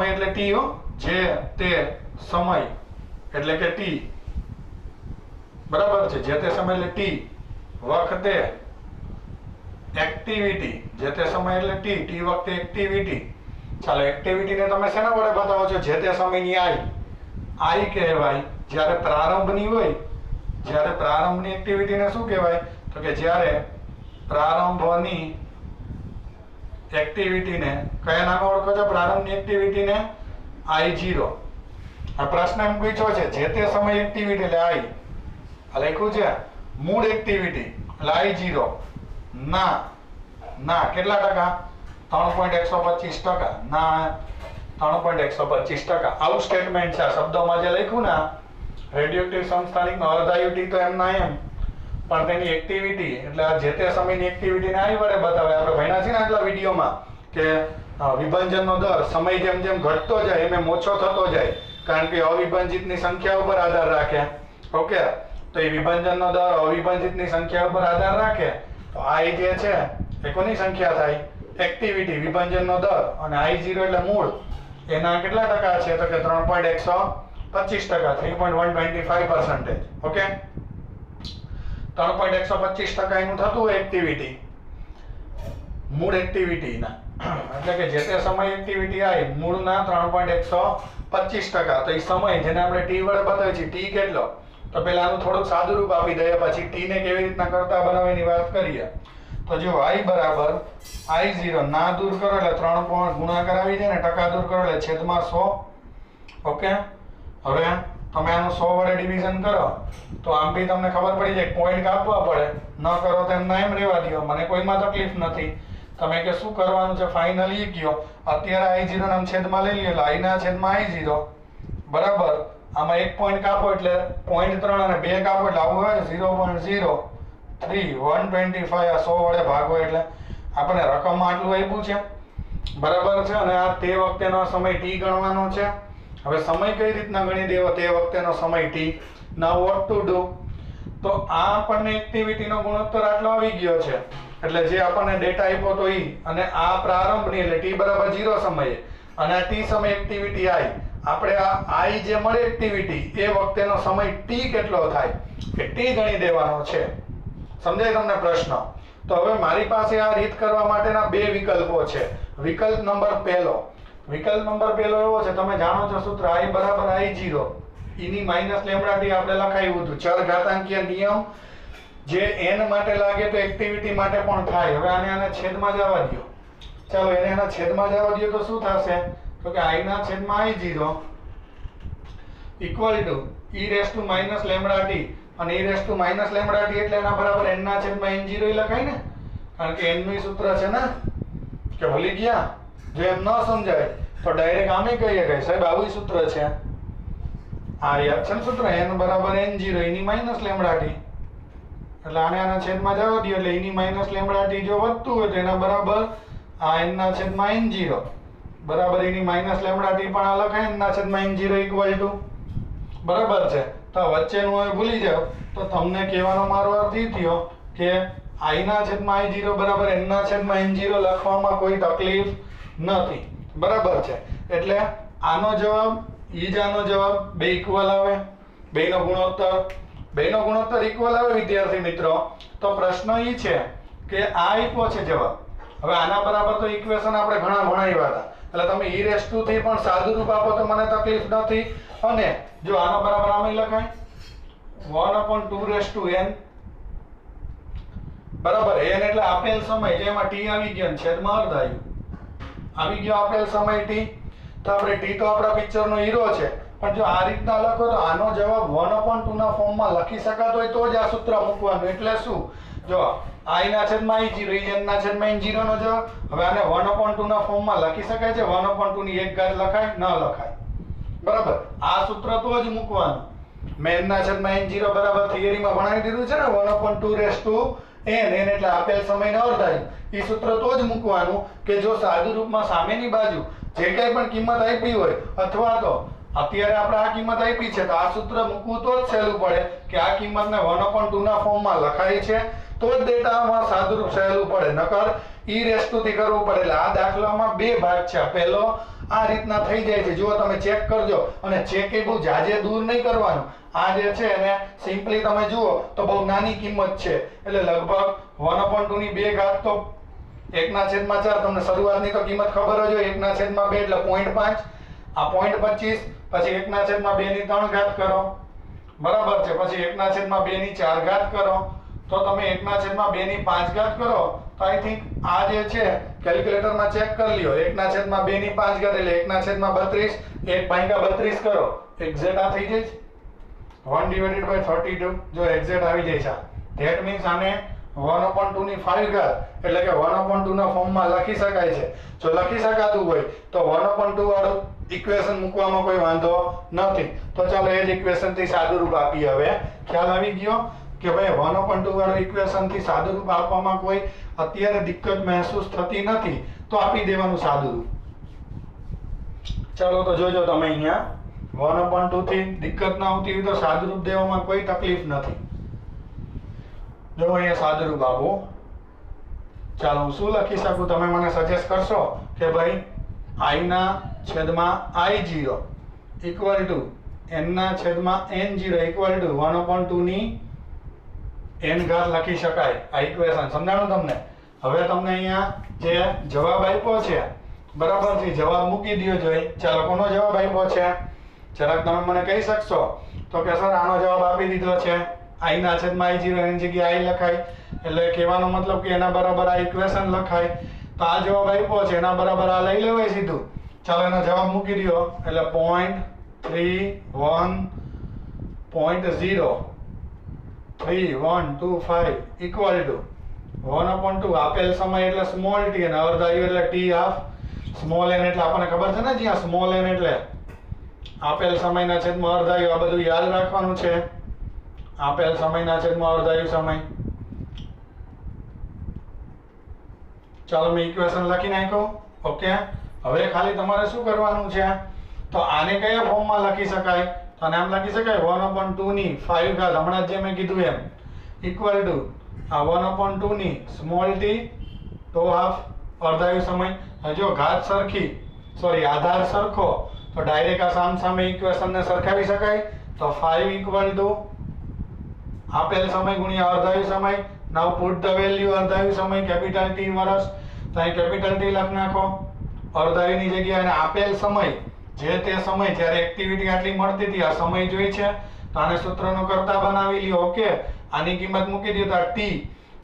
એટલે T હો. જે તે સમય એટલે કે T. બરાબર છે. જે તે સમય એટલે T વખતે એક્ટિવિટી. જે તે સમય એટલે T વખતે એક્ટિવિટી. ચાલો એક્ટિવિટીને તમે શેના વડે બતાવો છો? જે તે સમયની I કહેવાય. જ્યારે પ્રારંભની હોય, જ્યારે પ્રારંભની એક્ટિવિટીને શું કહેવાય? તો કે જ્યારે પ્રારંભની એક્ટિવિટીને કયા નામે ઓળખો છો? પ્રારંભની એક્ટિવિટીને I0. આ પ્રશ્ન એમ પૂછ્યો છે જે તે સમય એક્ટિવિટી એટલે I. આ લખ્યું છે મૂળ એક્ટિવિટી એટલે I0 ના કેટલા ટકા? 3.125%. ના 3.125%. આવું સ્ટેટમેન્ટ છે. આ શબ્દોમાં જે લખ્યું ને રેડિયો એક્ટિવ સમસ્થાનિકનો અર્ધાયુ T તો એમ ના એમ, પણ તેની એક્ટિવિટી એટલે આ જે તે સમયની એક્ટિવિટીને I વડે બતાવે. આપણે ભણ્યા છે ને આગલા વિડીયોમાં કે વિભાજનનો દર સમય જેમ જેમ ઘટતો જાય એમ એમ ઓછો થતો જાય, કારણ કે અવિભાજિતની સંખ્યા ઉપર આધાર રાખે. ઓકે, તો એ વિભાજનનો દર અવિભાજિતની સંખ્યા ઉપર આધાર રાખે. તો I જે છે એ કોની સંખ્યા થાય? એક્ટિવિટી, વિભાજનનો દર. અને I0 એટલે મૂળ. એના કેટલા ટકા છે? તો કે 3.125%, 3.125%. ઓકે, 3.125% એનું થતું હોય એક્ટિવિટી મૂળ એક્ટિવિટીના. એટલે કે જે તે સમય એક્ટિવિટી I મૂળના 3.125%. તો એ સમય જેને આપણે T વડે બતાવીએ છીએ, T કેટલો? તો પહેલા આનું થોડુંક સાદું રૂપ આપી દઈએ, પછી T ને કેવી રીતના કરતા બનાવવાની વાત કરીએ. તો જો I બરાબર I0 ના દૂર કરો એટલે 3 ગુણાકાર આવી જાય ને, ટકા દૂર કરો એટલે છેદમાં 100. ઓકે, હવે તમે આનું 100 વડે ડિવિઝન કરો તો આમ બી તમને ખબર પડી જાય પોઈન્ટ કાપવા પડે. ન કરો તો એમના એમ રહેવા દો, મને કોઈમાં તકલીફ નથી. તમે કે શું કરવાનું છે ફાઇનલી કયો અત્યારે I0 ના છેદમાં લઈ લ્યો એટલે I ના છેદમાં I0 બરાબર આમાં 1 પોઈન્ટ કાપો એટલે 0.3 અને 2 કાપો એટલે આવું હોય 0.03 125 આ 100 વડે ભાગો એટલે આપણે રકમમાં આટલું આપ્યું છે બરાબર છે અને આ તે વખતેનો સમય t ગણવાનો છે હવે સમય કઈ રીતના ગણી દેવો તે વખતેનો સમય t now what to do તો આ આપણને એક્ટિવિટીનો ગુણોત્તર આટલો આવી ગયો છે એટલે જે આપણને ડેટા આપ્યો તો ઈ અને આ પ્રારંભની એટલે t બરાબર 0 સમયે અને આ t સમય એક્ટિવિટી i આપણે આ i જે મળે એક્ટિવિટી એ વખતેનો સમય t કેટલો થાય એ t ગણી દેવાનો છે સમજાય તમને પ્રશ્ન તો હવે મારી પાસે આ રીત કરવા માટેના બે વિકલ્પો છે વિકલ્પ નંબર પહેલો એવો છે તમે જાણો છો સૂત્ર i બરાબર I0 e ની માઈનસ લેમ્બડા t આપણે લખાયું હતું ચર ઘાતાંકીય નિયમ જે n માટે લાગે તો એક્ટિવિટી માટે પણ થાય હવે આને છેદમાં જવા દો ચાલો એને આના છેદમાં જવા દો તો શું થશે તો કે i ના છેદમાં I0 equal to e raise to minus lambda t અને e raise to minus lambda t એટલે એના બરાબર n ના છેદમાં n0 લખાય ને કારણ કે n નું સૂત્ર છે ને કે ભૂલી ગયા જો એમ ન સમજાય તો ડાયરેક્ટ આમે કહીએ કે સાહેબ આવું સૂત્ર છે આ યાદ છે સૂત્ર n બરાબર n0 e ની માઈનસ લેમ્બડા t એટલે આના છેદમાં જવા દો એટલે e ની માઈનસ લેમ્બડા t જો વધતું હોય તો એના બરાબર આ n ના છેદમાં n0 બરાબર e ની માઈનસ લેમ્બડા t પણ આ લખાય n ના છેદમાં n0 ઇક્વલ ટુ બરાબર છે તો વચ્ચેનું હવે ભૂલી જાવ તો તમને કહેવાનો મારો અર્થ એ થયો કે i ના છેદમાં I0 બરાબર n ના છેદમાં n0 લખવામાં કોઈ તકલીફ નથી બરાબર છે એટલે આનો જવાબ બે ઇક્વલ આવે બેનો ગુણોત્તર ઇક્વલ આવે વિદ્યાર્થી મિત્રો તો પ્રશ્ન એ છે કે આ આપ્યો છે જવાબ હવે આના બરાબર તો ઇક્વેશન આપણે ઘણા ભણાવ્યા હતા એટલે તમે e રેસ ટુ થી પણ સાદું રૂપ આપો તો મને તકલીફ નથી અને જો આનો બરાબર આમાં લખાય 1/2 રેસ ટુ n બરાબર n એટલે આપેલ સમય જેમાં t આવી ગયો ને છેદમાં અર્ધ આવી ગયો આપેલ સમય t તો આપણે t તો આપણા પિક્ચરનો હીરો છે પણ જો આ રીતના લખો તો આનો જવાબ 1/2 ના ફોર્મમાં લખી શકાતો હોય તો જ આ સૂત્ર મૂકવાનું એટલે શું જો i ના છેદમાં I0 n ના છેદમાં n0 નો જવાબ હવે આને 1/2 ના ફોર્મમાં લખી શકાય છે 1/2 ની 1 ઘાત લખાય ન લખાય બરાબર આ સૂત્ર તો જ મૂકવાનું મેં n ના છેદમાં n0 બરાબર થિયરીમાં ભણાવી દીધું છે ને 1/2 રેસ ટુ n એટલે આપેલ સમયનો અર્ધ ઈ સૂત્ર તો જ મૂકવાનું કે જો સાદું રૂપમાં સામેની બાજુ જે કંઈ પણ કિંમત આપી હોય અથવા તો અત્યારે આપણે આ કિંમત આપી છે તો આ સૂત્ર મૂકવું તો જ સહેલું પડે કે આ કિંમતને 1/2 ના ફોર્મમાં લખાય છે તો જ ડેટામાં સાદુરૂપ સહેલું પડે નકર e રેસ ટુ થી કરવું પડે એટલે આ દાખલામાં બે ભાગ છે પહેલો આ રીતના થઈ જાય છે જો તમે ચેક કરજો અને ચેક એ બહુ જાજે દૂર નહીં કરવાનું આ જે છે એને સિમ્પલી તમે જુઓ તો બહુ નાની કિંમત છે એટલે લગભગ 1/2 ની 2 ઘાત તો 1/4 તમને શરૂઆતની તો કિંમત ખબર જ હોય 1/2 એટલે 0.5 આ 0.25 પછી 1/2 ની 3 ઘાત કરો બરાબર છે પછી 1/2 ની 4 ઘાત કરો તો તમે 1/2 ની 5 ઘાત કરો તો આઈ થિંક આ જે છે કેલ્ક્યુલેટરમાં ચેક કરી લ્યો 1/2 ની 5 ઘાત એટલે 1/32 1/32 કરો એક્ઝેક્ટ આ થઈ જાય 1/32 જો એક્ઝેક્ટ આવી જાય છે ધેટ મીન્સ આને 1/2 ની 5 ઘાત એટલે કે 1/2 ના ફોર્મમાં લખી શકાય છે જો લખી શકાતું હોય તો 1/2 વાળું ઇક્વેશન મૂકવામાં કોઈ વાંધો નથી તો ચાલો એ જ ઇક્વેશન થી સાદું રૂપ આપીએ હવે ખ્યાલ આવી ગયો કે ભાઈ 1/2 વાળું ઇક્વેશન થી સાદું રૂપ આપવામાં કોઈ અત્યારે દિક્કત મહેસૂસ થતી નથી તો આપી દેવાનું સાદું રૂપ ચાલો તો જોજો તમે અહીંયા 1/2 થી દિક્કત ના આવતી હોય તો સાદું રૂપ દેવામાં કોઈ તકલીફ નથી જો અહીંયા સાદું રૂપ આપો ચાલો હું શું લખી શકું તમે મને સજેસ્ટ કરશો કે ભાઈ i ના છેદમાં I0 ઇક્વલ ટુ n ના છેદમાં n0 ઇક્વલ ટુ 1/2 ની n ઘાત લખી શકાય આ ઇક્વેશન સમજાણું તમને હવે તમને અહીંયા જે જવાબ આપ્યો છે બરાબર છે જવાબ મૂકી દો જોઈએ ચાલો કોનો જવાબ આપ્યો છે જરાક તમે મને કહી શકશો તો કે સર આનો જવાબ આપી દીધો છે i ના છેદમાં I0 એની જગ્યાએ i લખાય એટલે કહેવાનો મતલબ કે એના બરાબર આ ઇક્વેશન લખાય તો આ જવાબ આપ્યો છે એના બરાબર આ લઈ લેવાય સીધું ચાલો એનો જવાબ મૂકી દો એટલે 0.3125 ઇક્વલ ટુ 1/2 આપેલ સમય એટલે સ્મોલ t અને અર્ધાયુ એટલે t હાફ સ્મોલ n એટલે આપણને ખબર છે ને જ્યાં સ્મોલ n એટલે આપેલ સમયના છેદમાં અર્ધાયુ. આ બધું યાદ રાખવાનું છે. આપેલ સમયના છેદમાં અર્ધાયુ સમય. ચાલો મેં ઇક્વેશન લખી નાખ્યો. ઓકે, હવે ખાલી તમારે શું કરવાનું છે, તો આને કયા ફોર્મમાં લખી શકાય, તો આને આમ લખી શકાય 1/2 ની 5 ઘાત, હમણાં જે મેં કીધું એમ, ઇક્વલ ટુ આ 1/2 ની સ્મોલ t તો હાફ અર્ધાયુ સમય. જો ઘાત સરખી આધાર સરખો તો ડાયરેક્ટ આ સામસામે ઇક્વેશનને સરખાવી શકાય. તો 5 ઇક્વલ ટુ આપેલ સમય ગુણ્યા અર્ધાયુ સમય. નાઉ પુટ ધ વેલ્યુ અર્ધાયુ સમય કેપિટલ T વર્ષ, તો અહીં કેપિટલ T લખ નાખો અર્ધાયુની જગ્યાએ. અને આપેલ સમય જે તે સમય જ્યારે એક્ટિવિટી આટલી મળતી હતી, આ સમય જોઈ છે તો આને સૂત્રનો કરતા બનાવી લ્યો. ઓકે, આની કિંમત મૂકી દો તો t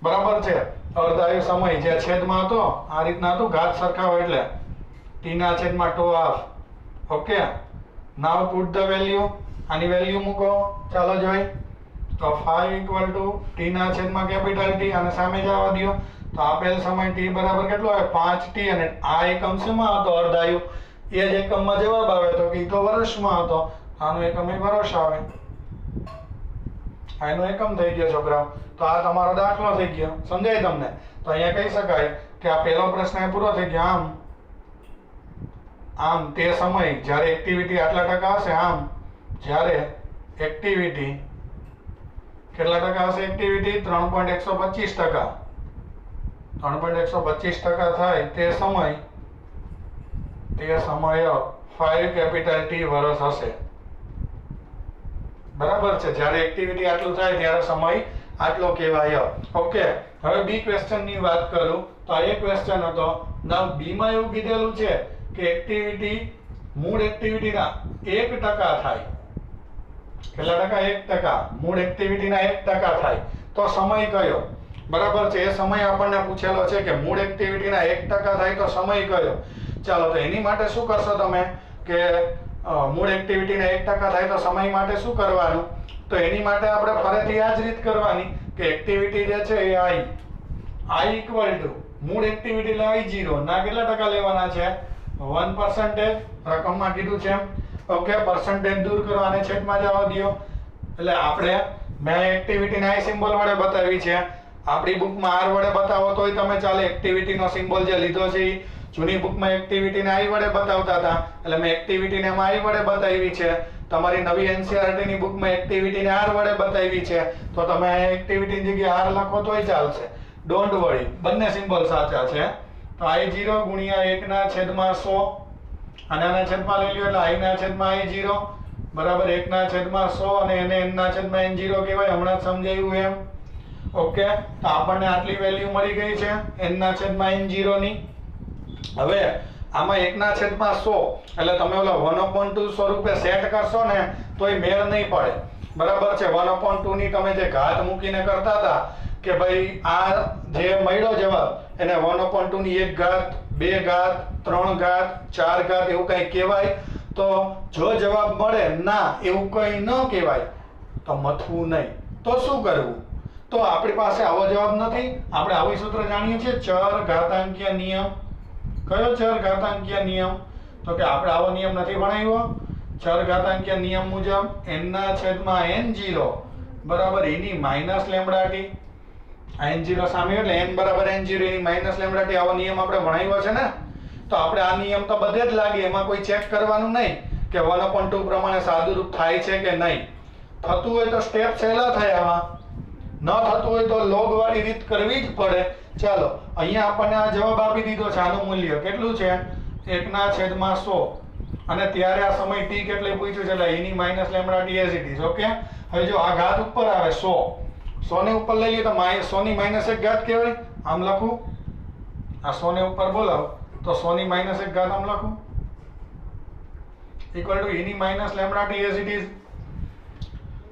બરાબર છે અર્ધાયુ સમય જે છેદમાં હતો આ રીતના હતું, ઘાત સરખા હોય એટલે t ના છેદમાં ટો half. Okay, now put the value, આની વેલ્યુ મૂકો. ચાલો જોઈ, તો 5 ઇક્વલ ટુ t ના છેદમાં કેપિટલ T અને સામે જવા દો. તો આપેલ સમય t બરાબર કેટલો આવે 5t અને આ એકમ શેમાં હતો અર્ધાયુ, એ જ એકમમાં જવાબ આવે તો કે તો વર્ષમાં હતો, આનો એકમ એ વર્ષ આવે. આનો એકમ થઈ ગયો છોકરાઓ. તો આ તમારો દાખલો થઈ ગયો. સમજાય તમને? તો અહીંયા કહી શકાય કે આ પહેલો પ્રશ્ન પૂરો થઈ ગયો. આમ તે સમય જ્યારે એક્ટિવિટી આટલા ટકા હશે, આમ જ્યારે એક્ટિવિટી કેટલા ટકા હશે, એક્ટિવિટી 3.125%, 3.125% થાય તે સમય 5 કેપિટલ T વર્ષ હશે. બરાબર છે, જ્યારે એક્ટિવિટી આટલું થાય ત્યારે સમય આટલો કહેવાય. ઓકે, હવે બી ક્વેશ્ચન ની વાત કરું તો આ એક ક્વેશ્ચન હતો. નાઉ બી માં એવું કીધેલું છે કે એક્ટિવિટી મૂળ એક્ટિવિટીના 1% થાય. કેટલા ટકા? 1%. મૂળ એક્ટિવિટીના 1% થાય તો સમય કયો? બરાબર છે, એ સમય આપણને પૂછેલો છે કે મૂળ એક્ટિવિટીના 1% થાય તો સમય કયો. ચાલો, તો એની માટે શું કરશો તમે કે મૂળ એક્ટિવિટીના 1% થાય તો સમય માટે શું કરવાનું, તો એની માટે આપણે ફરીથી આ જ રીત કરવાની કે એક્ટિવિટી જે છે એ i ઇક્વલ ટુ મૂળ એક્ટિવિટી એટલે I0 ના કેટલા ટકા લેવાના છે 1%. રકમમાં કીધું છે. ઓકે, પર્સન્ટેજ દૂર કરો અને છેદમાં જવા દો. એટલે આપણે મેં એક્ટિવિટીને I સિમ્બોલ વડે બતાવી છે. આપણી બુકમાં R વડે બતાવો તોય તમે ચાલે. એક્ટિવિટીનો સિમ્બોલ જે લીધો છે એ જૂની બુકમાં એક્ટિવિટીને I વડે બતાવતા હતા એટલે મેં એક્ટિવિટીને એમાં I વડે બતાવી છે. તમારી નવી NCERT ની બુકમાં એક્ટિવિટીને R વડે બતાવી છે તો તમે એક્ટિવિટીની જગ્યાએ R લખો તોય ચાલશે. ડોન્ટ વરી, બંને સિમ્બોલ સાચા છે. તો I0 ગુણ્યા 1/100 અને આના છેદમાં લઈ લ્યો એટલે I ના છેદમાં I0 બરાબર 1/100 અને એને n ના છેદમાં n0 કહેવાય. હમણાં જ સમજાયું એમ. ઓકે, તો આપણને આટલી વેલ્યુ મળી ગઈ છે n ના છેદમાં n0 ની. હવે આમાં 1/100 એટલે તમે ઓલા 1/2 સ્વરૂપે સેટ કરશો ને તોય મેળ નહીં પડે. બરાબર છે, 1/2 ની તમે જે ઘાત મૂકીને કરતા હતા કે ભાઈ આ જે મળ્યો જવાબ એને 1/2 ની 1 ઘાત 2 ઘાત 3 ઘાત 4 ઘાત એવું કંઈ કહેવાય. તો જો જવાબ મળે ના એવું કંઈ ન કહેવાય તો મથવું નહીં. તો શું કરવું? તો આપણી પાસે આવો જવાબ નથી. આપણે આવી સૂત્ર જાણીએ છીએ, ચર ઘાતાંકીય નિયમ. કયો ચર ઘાતાંકીય નિયમ? તો કે આપણે આવો નિયમ નથી ભણાવ્યો. ચર ઘાતાંકીય નિયમ મુજબ n ના છેદમાં n0 બરાબર એની માઈનસ લેમ્બડા t. n0 સામે એટલે n બરાબર n0 એની માઈનસ લેમ્બડા t. આવો નિયમ આપણે ભણાવ્યો છે ને. તો આપણે આ નિયમ તો બધે જ લાગે, એમાં કોઈ ચેક કરવાનું નહીં કે 1/2 પ્રમાણે સાદુરૂપ થાય છે કે નહીં. થતું હોય તો સ્ટેપ સહેલા થાય, આમાં ન થતું હોય તો લોગ વાળી રીત કરવી જ પડે. ચાલો, અહીંયા આપણને આ જવાબ આપી દીધો છે. આનું મૂલ્ય કેટલું છે 1/100 અને ત્યારે આ સમય t કેટલી પૂછ્યું છે એટલે એની minus lambda t as it is. Okay, હવે જો આ ઘાત ઉપર આવે 100 ને ઉપર લઈ લઈએ તો 100 ની -1 ઘાત કહેવાય. આમ લખું, આ 100 ને ઉપર બોલાવો તો 100 ની -1 ઘાત આમ લખું equal to any minus lambda t as it is.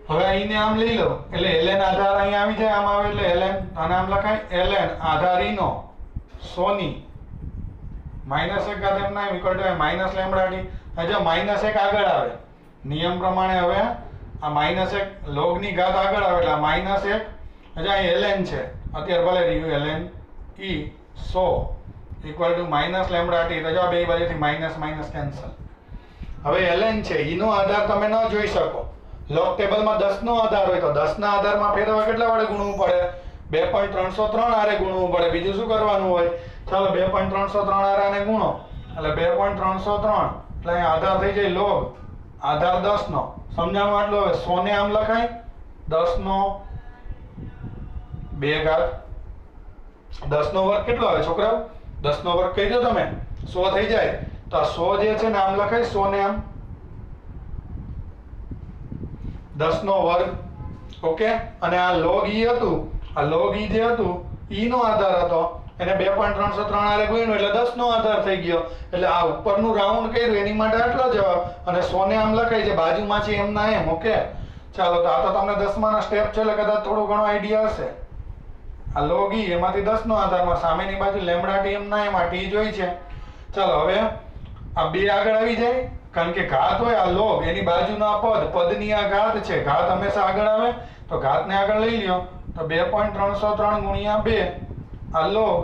હવે અહીંને આમ લઈ લો એટલે ln આધાર અહીં આવી જાય, આમ આવે એટલે ln અને આમ લખાય ln આધાર નો 100 ની -1 ઘાત એમ ના equal to minus lambda t. જો -1 આગળ આવે નિયમ પ્રમાણે, હવે આ -1 લોગ ની ઘાત આગળ આવે એટલે -1 હજી અહીં ln છે અત્યારે ભલે રહ્યું ln e 100 equal to minus lambda T. તો જો બે બાજુથી માઇનસ માઇનસ કેન્સલ. હવે ln છે e નો આધાર તમે ન જોઈ શકો. લોગ ટેબલમાં 10 નો આધાર હોય તો 10 ના આધારમાં ફેરવવા કેટલા વડે ગુણવું પડે? 2.303 આરે ગુણવું પડે. બીજું શું કરવાનું હોય? ચાલો 2.303 આરે આને ગુણો એટલે 2.303 એટલે અહીં આધાર થઈ જાય લોગ આધાર 10 નો. સમજાણું આટલું? હવે 100 ને આમ લખાય 10 નો 2 ઘાત. 10 નો વર્ગ કેટલો આવે છોકરાઓ? 10 નો વર્ગ કહી દો તમે 100 થઈ જાય. તો આ 100 જે છે ને આમ લખાય 100 ને આમ 10 નો વર્ગ. ઓકે. અને આ log e હતું, આ log e જે હતું e નો આધાર હતો એને 2.303 આરે ગુણ્યું એટલે 10 નો આધાર થઈ ગયો. એટલે આ ઉપરનું રાઉન્ડ કર્યું એની માટે આટલો જવાબ. અને 100 ને આમ લખાય છે બાજુમાં છે એમ ના એમ. ઓકે. ચાલો તો આ તો તમને 10મા ના સ્ટેપ છે એટલે કદાચ થોડો ઘણો આઈડિયા હશે. આ log e એમાંથી 10 નો આધારમાં સામેની બાજુ લેમ્બડા ટી એમ ના એમ આ ટી જોઈ છે. ચાલો હવે આ બે આગળ આવી જાય કારણ કે ઘાત હોય આ log એની બાજુના પદની આ ઘાત છે. ઘાત હંમેશા આગળ આવે તો ઘાતને આગળ લઈ લ્યો. તો 2.303 ગુણ્યા 2 આ log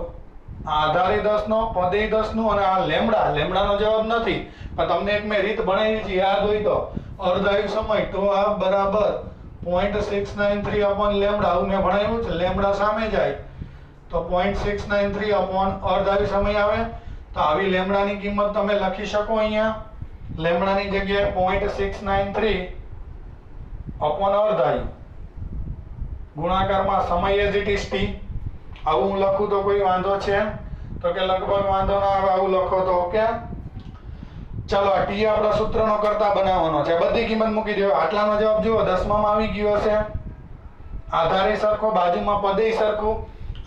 આધારે 10 નો પદે 10 નું અને આ લેમ્બડાનો જવાબ નથી પણ તમને એક મેં રીત બનાવી છે યાદ હોય તો અર્ધાયુ સમય તો આ બરાબર 0.693 અપોન લેમ્બડા આવું મેં ભણાવ્યું છે. લેમ્બડા સામે જાય તો 0.693 અપોન અર્ધાયુ સમય આવે. તો આવી લેમ્બડાની કિંમત તમે લખી શકો અહીંયા. લેમ્બડાની જગ્યાએ 0.693 અપોન અર્ધાયુ ગુણાકારમાં સમય એઝ ઇટ ઇઝ t. આવું હું લખું તો કોઈ વાંધો છે? તો કે લગભગ વાંધો ના આવે આવું લખો તો. ઓકે. ચાલો આ t આપણા સૂત્રનો કરતા બનાવવાનો છે. બધી કિંમત મૂકી દો. આટલાનો જવાબ જુઓ 10માં આવી ગયો હશે. આધારે સરખો બાજુમાં પદે સરખું.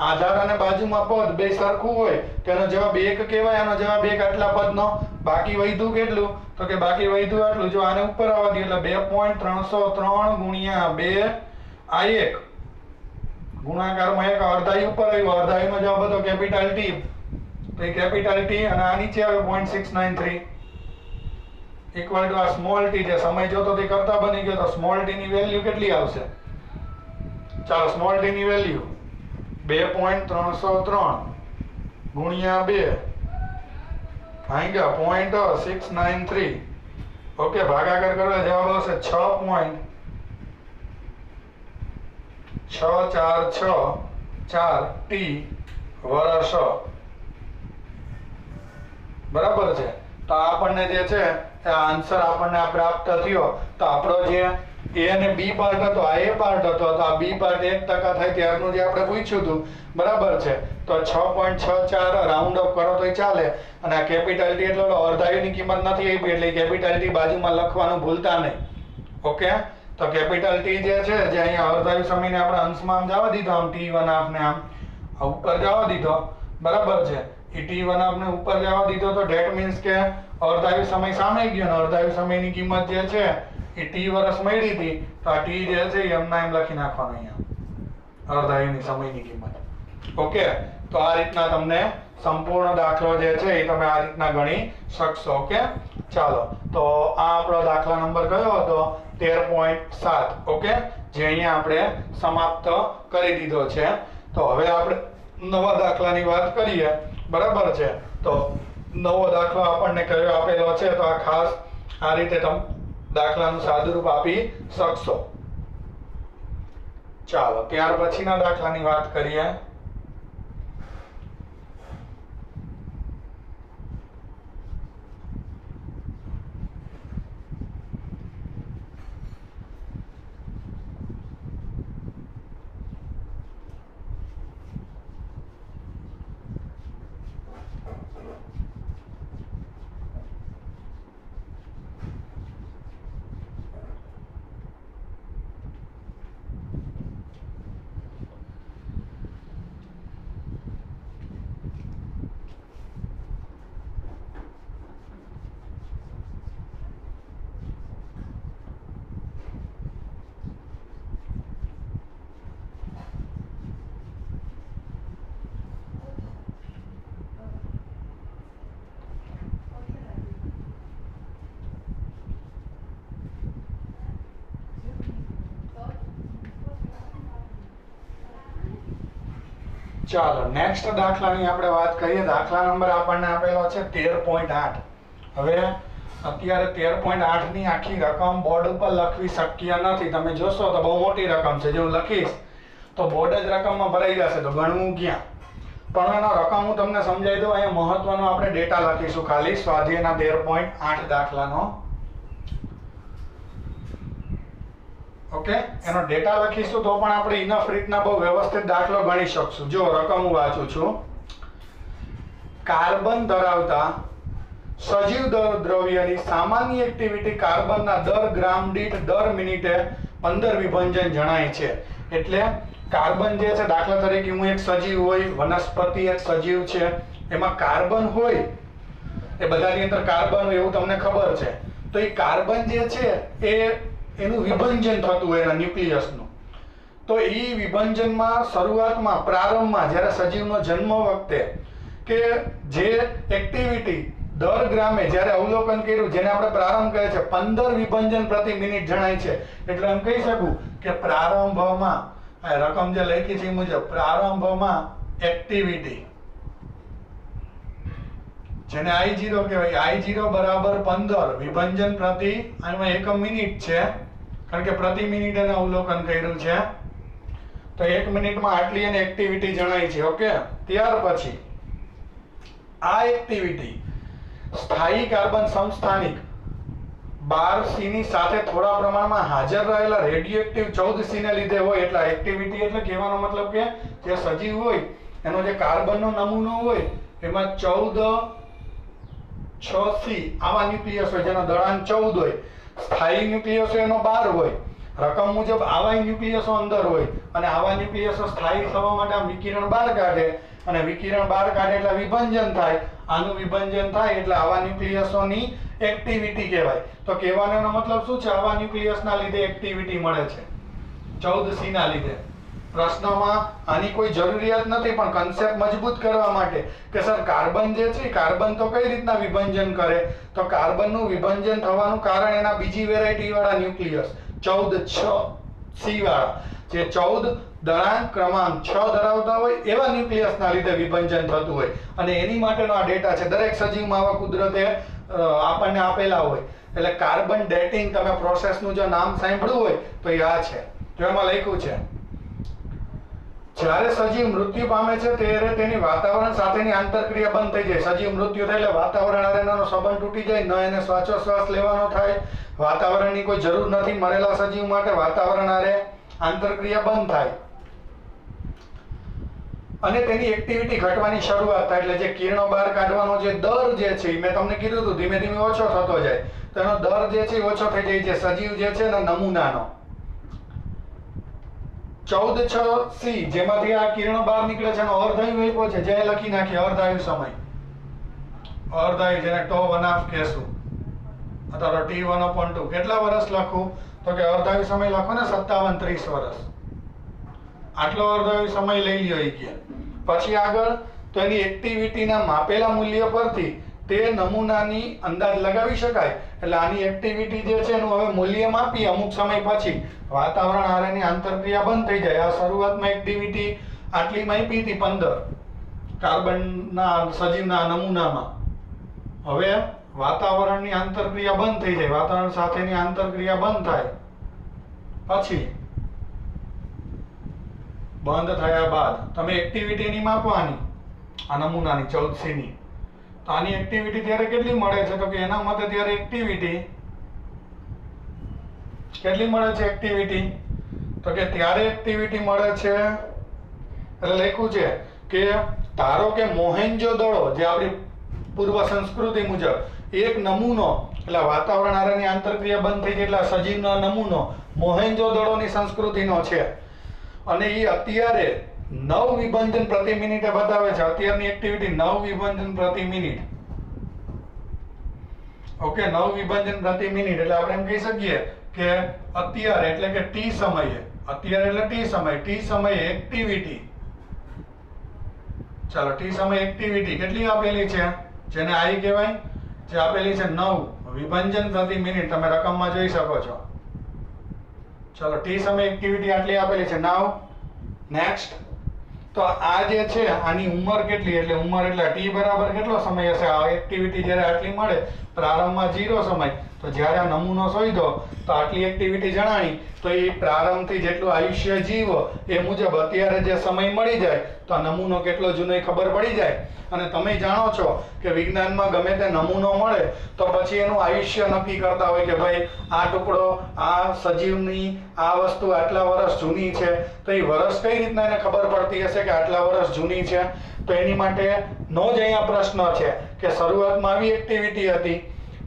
આધાર અને બાજુમાં પદ બે સરખું હોય તેનો જવાબ 1 કહેવાય. આનો જવાબ 1 આટલા પદનો. બાકી વધ્યું કેટલું? તો કે બાકી વધ્યું આટલું. જો આને ઉપર આવવા દો એટલે 2.303 ગુણ્યા 2 આ 1 ગુણાકારમાં એક અર્ધાયુ ઉપર આવ્યું. અર્ધાયુનો જવાબ હતો કેપિટલ T. તો એ કેપિટલ T અને આ નીચે આવે 0.693 ઇક્વલ ટુ આ સ્મોલ t જે સમય જોતો તે કરતા બની ગયો. તો સ્મોલ t ની વેલ્યુ કેટલી આવશે? ચાલો સ્મોલ t ની વેલ્યુ 2.303 ગુણ્યા 2 ભાગ્યા 0.693. ઓકે. ભાગાકાર કરો જવાબ આવશે 6.6464 t વર્ષ. બરાબર છે. તો આપણને જે છે આન્સર આપણને પ્રાપ્ત થયો. તો આપણો જે a અને b પાર્ટ હતો આ a પાર્ટ હતો તો આ b પાર્ટ 1% થાય ત્યારનું જે આપણે પૂછ્યું હતું. બરાબર છે. તો 6.64 રાઉન્ડ અપ કરો તોય ચાલે. અને આ કેપિટલ T એટલે અર્ધાયુની કિંમત નથી આપી એટલે કેપિટલ T બાજુમાં લખવાનું ભૂલતા નહીં. ઓકે. તો કેપિટલ T જે છે જે અહીંયા અર્ધાયુ સમયને આપણે અંશમાં આમ જવા દીધો આમ t1 ને આમ ઉપર જવા દીધો. બરાબર છે. એ t1 ને ઉપર જવા દીધો તો ધેટ મીન્સ કે અર્ધાયુ સમય સામે ગયો ને અર્ધાયુ સમયની કિંમત જે છે એ t વર્ષ મળી હતી. તો આ t જે છે એમના એમ લખી નાખવાનું અહીંયા અર્ધાયુની સમયની કિંમત. ઓકે. તો આ રીતના તમને સંપૂર્ણ દાખલો જે છે એ તમે આ રીતના ગણી શકશો. ઓકે. ચાલો તો આ આપણો દાખલા નંબર કયો હતો? 13.7. ઓકે. જે અહીંયા આપણે સમાપ્ત કરી દીધો છે. તો હવે આપણે નવા દાખલાની વાત કરીએ. બરાબર છે. તો નવો દાખલો આપણને કયો આપેલો છે તો આ ખાસ આ રીતે તમે દાખલાનું સાદુરૂપ આપી શકશો. ચાલો ત્યાર પછીના દાખલાની વાત કરીએ. ચાલો નેક્સ્ટ દાખલાની આપણે વાત કરીએ. દાખલા નંબર આપણને આપેલો છે 13.8. હવે અત્યારે 13.8 ની આખી રકમ બોર્ડ ઉપર લખવી શક્ય નથી. તમે જોશો તો બહુ મોટી રકમ છે. જો હું લખીશ તો બોર્ડ જ રકમમાં ભરાઈ જશે, તો ગણવું ક્યાં? પણ એનો રકમ હું તમને સમજાવી દઉં. અહીંયા મહત્વનો આપણે ડેટા લખીશું ખાલી સ્વાધ્યાયના 13.8 દાખલાનો. ઓકે, એનો ડેટા લખીશું તો પણ આપણે ઇનફ રીતના બહુ વ્યવસ્થિત દાખલો ગણી શકશું. જો રકમ હું વાંચું છું. કાર્બન ધરાવતા સજીવ દ્રવ્યની સામાન્ય એક્ટિવિટી કાર્બનના દર ગ્રામ દીઠ દર મિનિટે 15 વિભંજન જણાય છે. એટલે કાર્બન જે છે, દાખલા તરીકે હું એક સજીવ હોય, વનસ્પતિ એક સજીવ છે, એમાં કાર્બન હોય, એ બધાની અંદર કાર્બન હોય એવું તમને ખબર છે. તો એ કાર્બન જે છે એ એનું વિભંજન થતું હોય એના ન્યુક્લિયસનું. તો એ વિભંજનમાં શરૂઆતમાં પ્રારંભમાં જ્યારે સજીવનો જન્મ વખતે કે જે એક્ટિવિટી દર ગ્રામે જ્યારે અવલોકન કર્યું, જેને આપણે પ્રારંભ કહે છે, 15 વિભંજન પ્રતિ મિનિટ જણાય છે. એટલે એમ કહી શકું કે પ્રારંભમાં આ રકમ જે લખી છે એ મુજબ પ્રારંભમાં એક્ટિવિટી, જેને I0 કહેવાય, I0 બરાબર 15 વિભંજન પ્રતિ, આમાં એકમ મિનિટ છે કારણ કે પ્રતિ મિનિટ એને અવલોકન કર્યું છે. તો 1 મિનિટમાં આટલી એને એક્ટિવિટી જણાય છે. ઓકે, ત્યાર પછી આ એક્ટિવિટી સ્થાયી કાર્બન સમસ્થાનિક 12C ની સાથે થોડા પ્રમાણમાં હાજર રહેલા રેડિયોએક્ટિવ 14C ને લીધે હોય. એટલે એક્ટિવિટી એટલે કહેવાનો મતલબ કે જે સજીવ હોય એનો જે કાર્બનનો નમૂનો હોય એમાં 14 6C આવા ન્યુક્લિયસ હોય, જેનો દળાંક 14 હોય. સ્થાયી ન્યુક્લિયસ એનો 12 હોય. રકમ મુજબ આવા ન્યુક્લિયસો અંદર હોય અને આવા ન્યુક્લિયસો સ્થાયી થવા માટે આમ વિકિરણ બહાર કાઢે અને વિકિરણ બહાર કાઢે એટલે વિભંજન થાય. આનું વિભંજન થાય એટલે આવા ન્યુક્લિયસોની એક્ટિવિટી કહેવાય. તો કહેવાનો મતલબ શું છે? આવા ન્યુક્લિયસના લીધે એક્ટિવિટી મળે છે, 14C ના લીધે. પ્રશ્નમાં આની કોઈ જરૂરિયાત નથી, પણ કન્સેપ્ટ મજબૂત કરવા માટે કે સર કાર્બન જે છે, કાર્બન તો કઈ રીતના વિભંજન કરે? તો કાર્બનનું વિભંજન થવાનું કારણ એના બીજી વેરાયટી વાળા ન્યુક્લિયસ 14C વાળા, જે 14 દળાંક ક્રમાંક 6 ધરાવતા હોય એવા ન્યુક્લિયસના લીધે વિભંજન થતું હોય. અને એની માટેનો આ ડેટા છે. દરેક સજીવમાં આવા કુદરતે આપણને આપેલા હોય. એટલે કાર્બન ડેટિંગ, તમે પ્રોસેસનું જો નામ સાંભળ્યું હોય તો એ આ છે. જો એમાં લખ્યું છે, જ્યારે સજીવ મૃત્યુ પામે છે ત્યારે તેની વાતાવરણ સાથેની આંતરક્રિયા બંધ થઈ જાય. સજીવ મૃત્યુ થાય એટલે વાતાવરણ હારેનો સંબંધ તૂટી જાય, ન એને શ્વાસોશ્વાસ લેવાનો થાય, વાતાવરણની કોઈ જરૂર નથી મરેલા સજીવ માટે, વાતાવરણ હારે આંતરક્રિયા બંધ થાય અને તેની એક્ટિવિટી ઘટવાની શરૂઆત થાય. એટલે જે કિરણો બહાર કાઢવાનો જે દર જે છે, મેં તમને કીધું હતું ધીમે ધીમે ઓછો થતો જાય. તો એનો દર જે છે ઓછો થઈ જાય છે સજીવ જે છે એના નમૂનાનો. 14C જેમાંથી આ કિરણો બહાર નીકળે છે એનો અર્ધાયુ આપ્યો છે, જે લખી નાખીએ અર્ધાયુ સમય. અર્ધાયુ જેને T1 કહેશું અથવા T1/2. કેટલા વર્ષ લખું? તો કે અર્ધાયુ સમય લખો ને 57-30 વર્ષ. આટલો અર્ધાયુ સમય લઈ લ્યો એ કે. પછી આગળ તો એની એક્ટિવિટીના માપેલા મૂલ્ય પરથી તે નમૂનાની અંદાજ લગાવી શકાય. એટલે આની એક્ટિવિટી જે છે એનું હવે મૂલ્ય માપી અમુક સમય પછી વાતાવરણ હારેની આંતરક્રિયા બંધ થઈ જાય. આ શરૂઆતમાં એક્ટિવિટી આટલી માપી હતી 15 કાર્બનના સજીવના નમૂનામાં. હવે વાતાવરણની આંતરક્રિયા બંધ થઈ જાય, વાતાવરણ સાથેની આંતરક્રિયા બંધ થાય પછી બંધ થયા બાદ તમે એક્ટિવિટીની માપવાની આ નમૂનાની 14C ની. તો આની એક્ટિવિટી ત્યારે કેટલી મળે છે? તો કે એના મતે ત્યારે એક્ટિવિટી કેટલી મળે છે? એક્ટિવિટી તો કે ત્યારે એક્ટિવિટી મળે છે, એટલે લખ્યું છે કે ધારો કે મોહેન્જો-દડો જે આપણી પૂર્વ સંસ્કૃતિ મુજબ એક નમૂનો, એટલે વાતાવરણ હારેની આંતરક્રિયા બંધ થઈ જાય એટલે સજીવનો નમૂનો મોહેન્જો-દડોની સંસ્કૃતિનો છે અને એ અત્યારે 9 વિભંજન પ્રતિ મિનિટે બતાવે છે. અત્યારની એક્ટિવિટી 9 વિભંજન પ્રતિ મિનિટ. ઓકે, 9 વિભંજન પ્રતિ મિનિટ. એટલે આપણે એમ કહી શકીએ કે અત્યારે એટલે કે T સમયે, અત્યારે એટલે T સમયે એક્ટિવિટી, ચાલો T સમયે એક્ટિવિટી કેટલી આપેલી છે? જેને I કહેવાય, જે આપેલી છે 9 વિભંજન પ્રતિ મિનિટ. તમે રકમમાં જોઈ શકો છો. ચાલો T સમય એક્ટિવિટી આટલી આપેલી છે. નાવ નેક્સ્ટ તો આ જે છે આની ઉંમર કેટલી, એટલે ઉંમર એટલે t બરાબર કેટલો સમય હશે? આ એક્ટિવિટી જ્યારે આટલી મળે પ્રારંભમાં 0 સમય, તો જ્યારે આ નમૂનો શોધ્યો તો આટલી એક્ટિવિટી જણાણી, તો એ પ્રારંભથી જેટલું આયુષ્ય જીવો એ મુજબ અત્યારે જે સમય મળી જાય તો આ નમૂનો કેટલો જૂનો એ ખબર પડી જાય. અને તમે જાણો છો કે વિજ્ઞાનમાં ગમે તે નમૂનો મળે તો પછી એનું આયુષ્ય નક્કી કરતા હોય કે ભાઈ આ ટુકડો, આ સજીવની આ વસ્તુ આટલા વર્ષ જૂની છે, તો એ વર્ષ કઈ રીતના એને ખબર પડતી હશે કે આટલા વર્ષ જૂની છે? તો એની માટે નો જ અહીંયા પ્રશ્ન છે કે શરૂઆતમાં આવી એક્ટિવિટી હતી,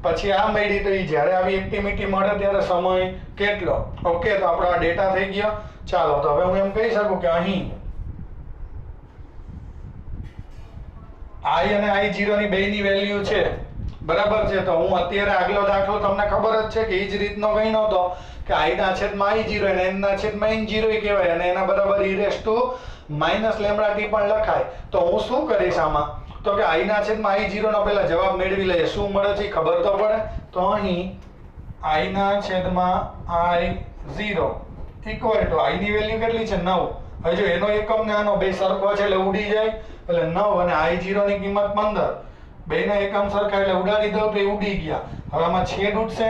પછી આ મળી, તો એ જ્યારે આવી એક્ટિવિટી મળે ત્યારે સમય કેટલો? ઓકે, તો આપણો આ ડેટા થઈ ગયો. ચાલો, તો હવે હું એમ કહી શકું કે અહીં i અને i0 ની બેયની વેલ્યુ છે, બરાબર છે. તો હું અત્યારે આગલો દાખલો તમને ખબર જ છે કે એ જ રીતનો ગણ્યો હતો કે i ના છેદમાં i0 અને n ના છેદમાં n0 કહેવાય, અને એના બરાબર e raise to minus lambda t પણ લખાય. તો હું શું કરીશ આમાં, તો કે i ના છેદમાં i0 નો પહેલા જવાબ મેળવી લઈએ. શું મળે છે ખબર તો પડે. તો અહીં i ના છેદમાં i0 ઇક્વલ ટુ i ની વેલ્યુ કેટલી છે? 9. હવે જો એનો એકમ ને આનો બે સરખો છે એટલે ઉડી જાય, એટલે 9 અને i0 ની કિંમત 15, બેના એકમ સરખા એટલે ઉડાડી દઉં તો એ ઉડી ગયા. હવે આમાં છેદ ઉડશે,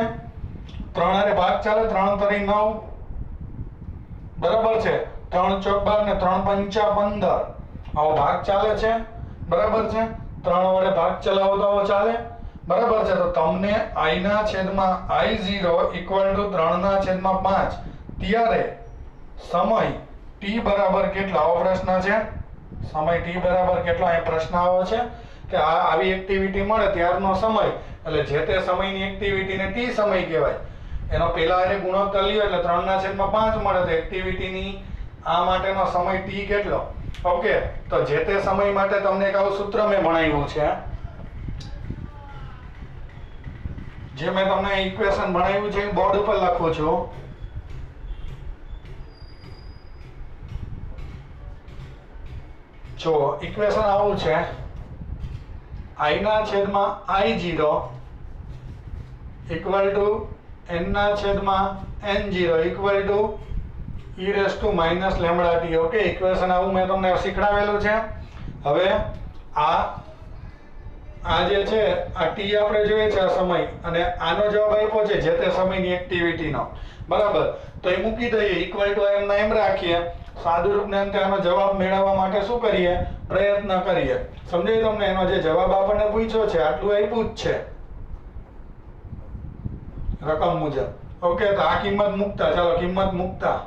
3 હારે ભાગ ચાલે, 3 તરી 9, બરાબર છે. 3 ચોક 12 ને 3 પંચા 15, આવો ભાગ ચાલે છે, બરાબર છે. 3 વડે ભાગ ચલાવો તો આવો ચાલે, બરાબર છે. તો તમને i ના છેદમાં i0 ઇક્વલ ટુ 3 ના છેદમાં 5 ત્યારે સમય t બરાબર કેટલો? આવો પ્રશ્ન છે. સમય t બરાબર કેટલો અહીં પ્રશ્ન આવ્યો છે કે આ આવી એક્ટિવિટી મળે ત્યારનો સમય, એટલે જે તે સમયની એક્ટિવિટીને t સમય કહેવાય. એનો પહેલા હારે ગુણોત્તર લ્યો એટલે 3 ના છેદમાં 5 મળે, તો એક્ટિવિટીની આ માટેનો સમય t કેટલો? ઓકે, તો જે તે સમય માટે તમને એક આવું સૂત્ર મેં ભણાવ્યું છે, જે મેં તમને ઇક્વેશન ભણાવ્યું છે બોર્ડ ઉપર લખું છું. જો ઇક્વેશન આવું છે, i ના છેદમાં i0 ઇક્વલ ટુ n ના છેદમાં n0 equal to e raise to minus lambda t. Okay, equation આવું મેં તમને શીખડાવેલું છે. હવે આ જે છે આ t આપણે જોઈએ છે આ સમય, અને આનો જવાબ આપ્યો છે જે તે સમયની એક્ટિવિટીનો, બરાબર. તો એ મૂકી દઈએ, ઇક્વલ ટુ એમ ના એમ રાખીએ. સાદું રૂપને અંતે આનો જવાબ મેળવવા માટે શું કરીએ? પ્રયત્ન કરીએ. સમજાય તમને? એનો જે જવાબ આપણને પૂછ્યો છે આટલું આપ્યું જ છે રકમ મુજબ. ઓકે, તો આ કિંમત મૂકતા, ચાલો કિંમત મૂકતા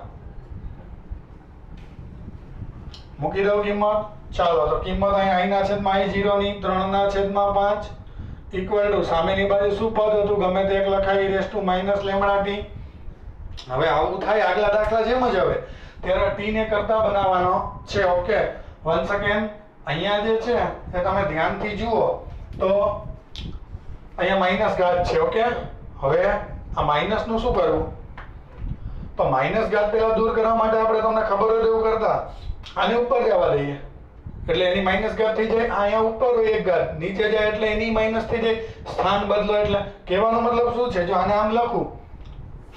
મૂકી દઉં કિંમત. ચાલો, તો કિંમત અહીં i ના છેદમાં i0 ની 3 ના છેદમાં 5 ઇક્વલ ટુ સામેની બાજુ શું પદ હતું? ગમે તે એક લખાય, raise to minus lambda t. હવે આવું થાય આગલા દાખલા જેમ જ. હવે ત્યારે t ને કરતા બનાવવાનો છે. ઓકે, વન્સ અગેન અહીંયા જે છે એ તમે ધ્યાનથી જુઓ તો અહીંયા માઇનસ ઘાત છે. ઓકે, હવે આ માઇનસ નું શું કરવું? તો માઇનસ ઘાત પેલા દૂર કરવા માટે આપણે તમને ખબર હોય એવું કરતા આને ઉપર જવા દઈએ, એટલે એની માઇનસ ઘાત થઈ જાય. અહીંયા ઉપર હોય એક ઘાત, નીચે જાય એટલે એની માઇનસ થઈ જાય, સ્થાન બદલો. એટલે કહેવાનો મતલબ શું છે? જો આને આમ લખું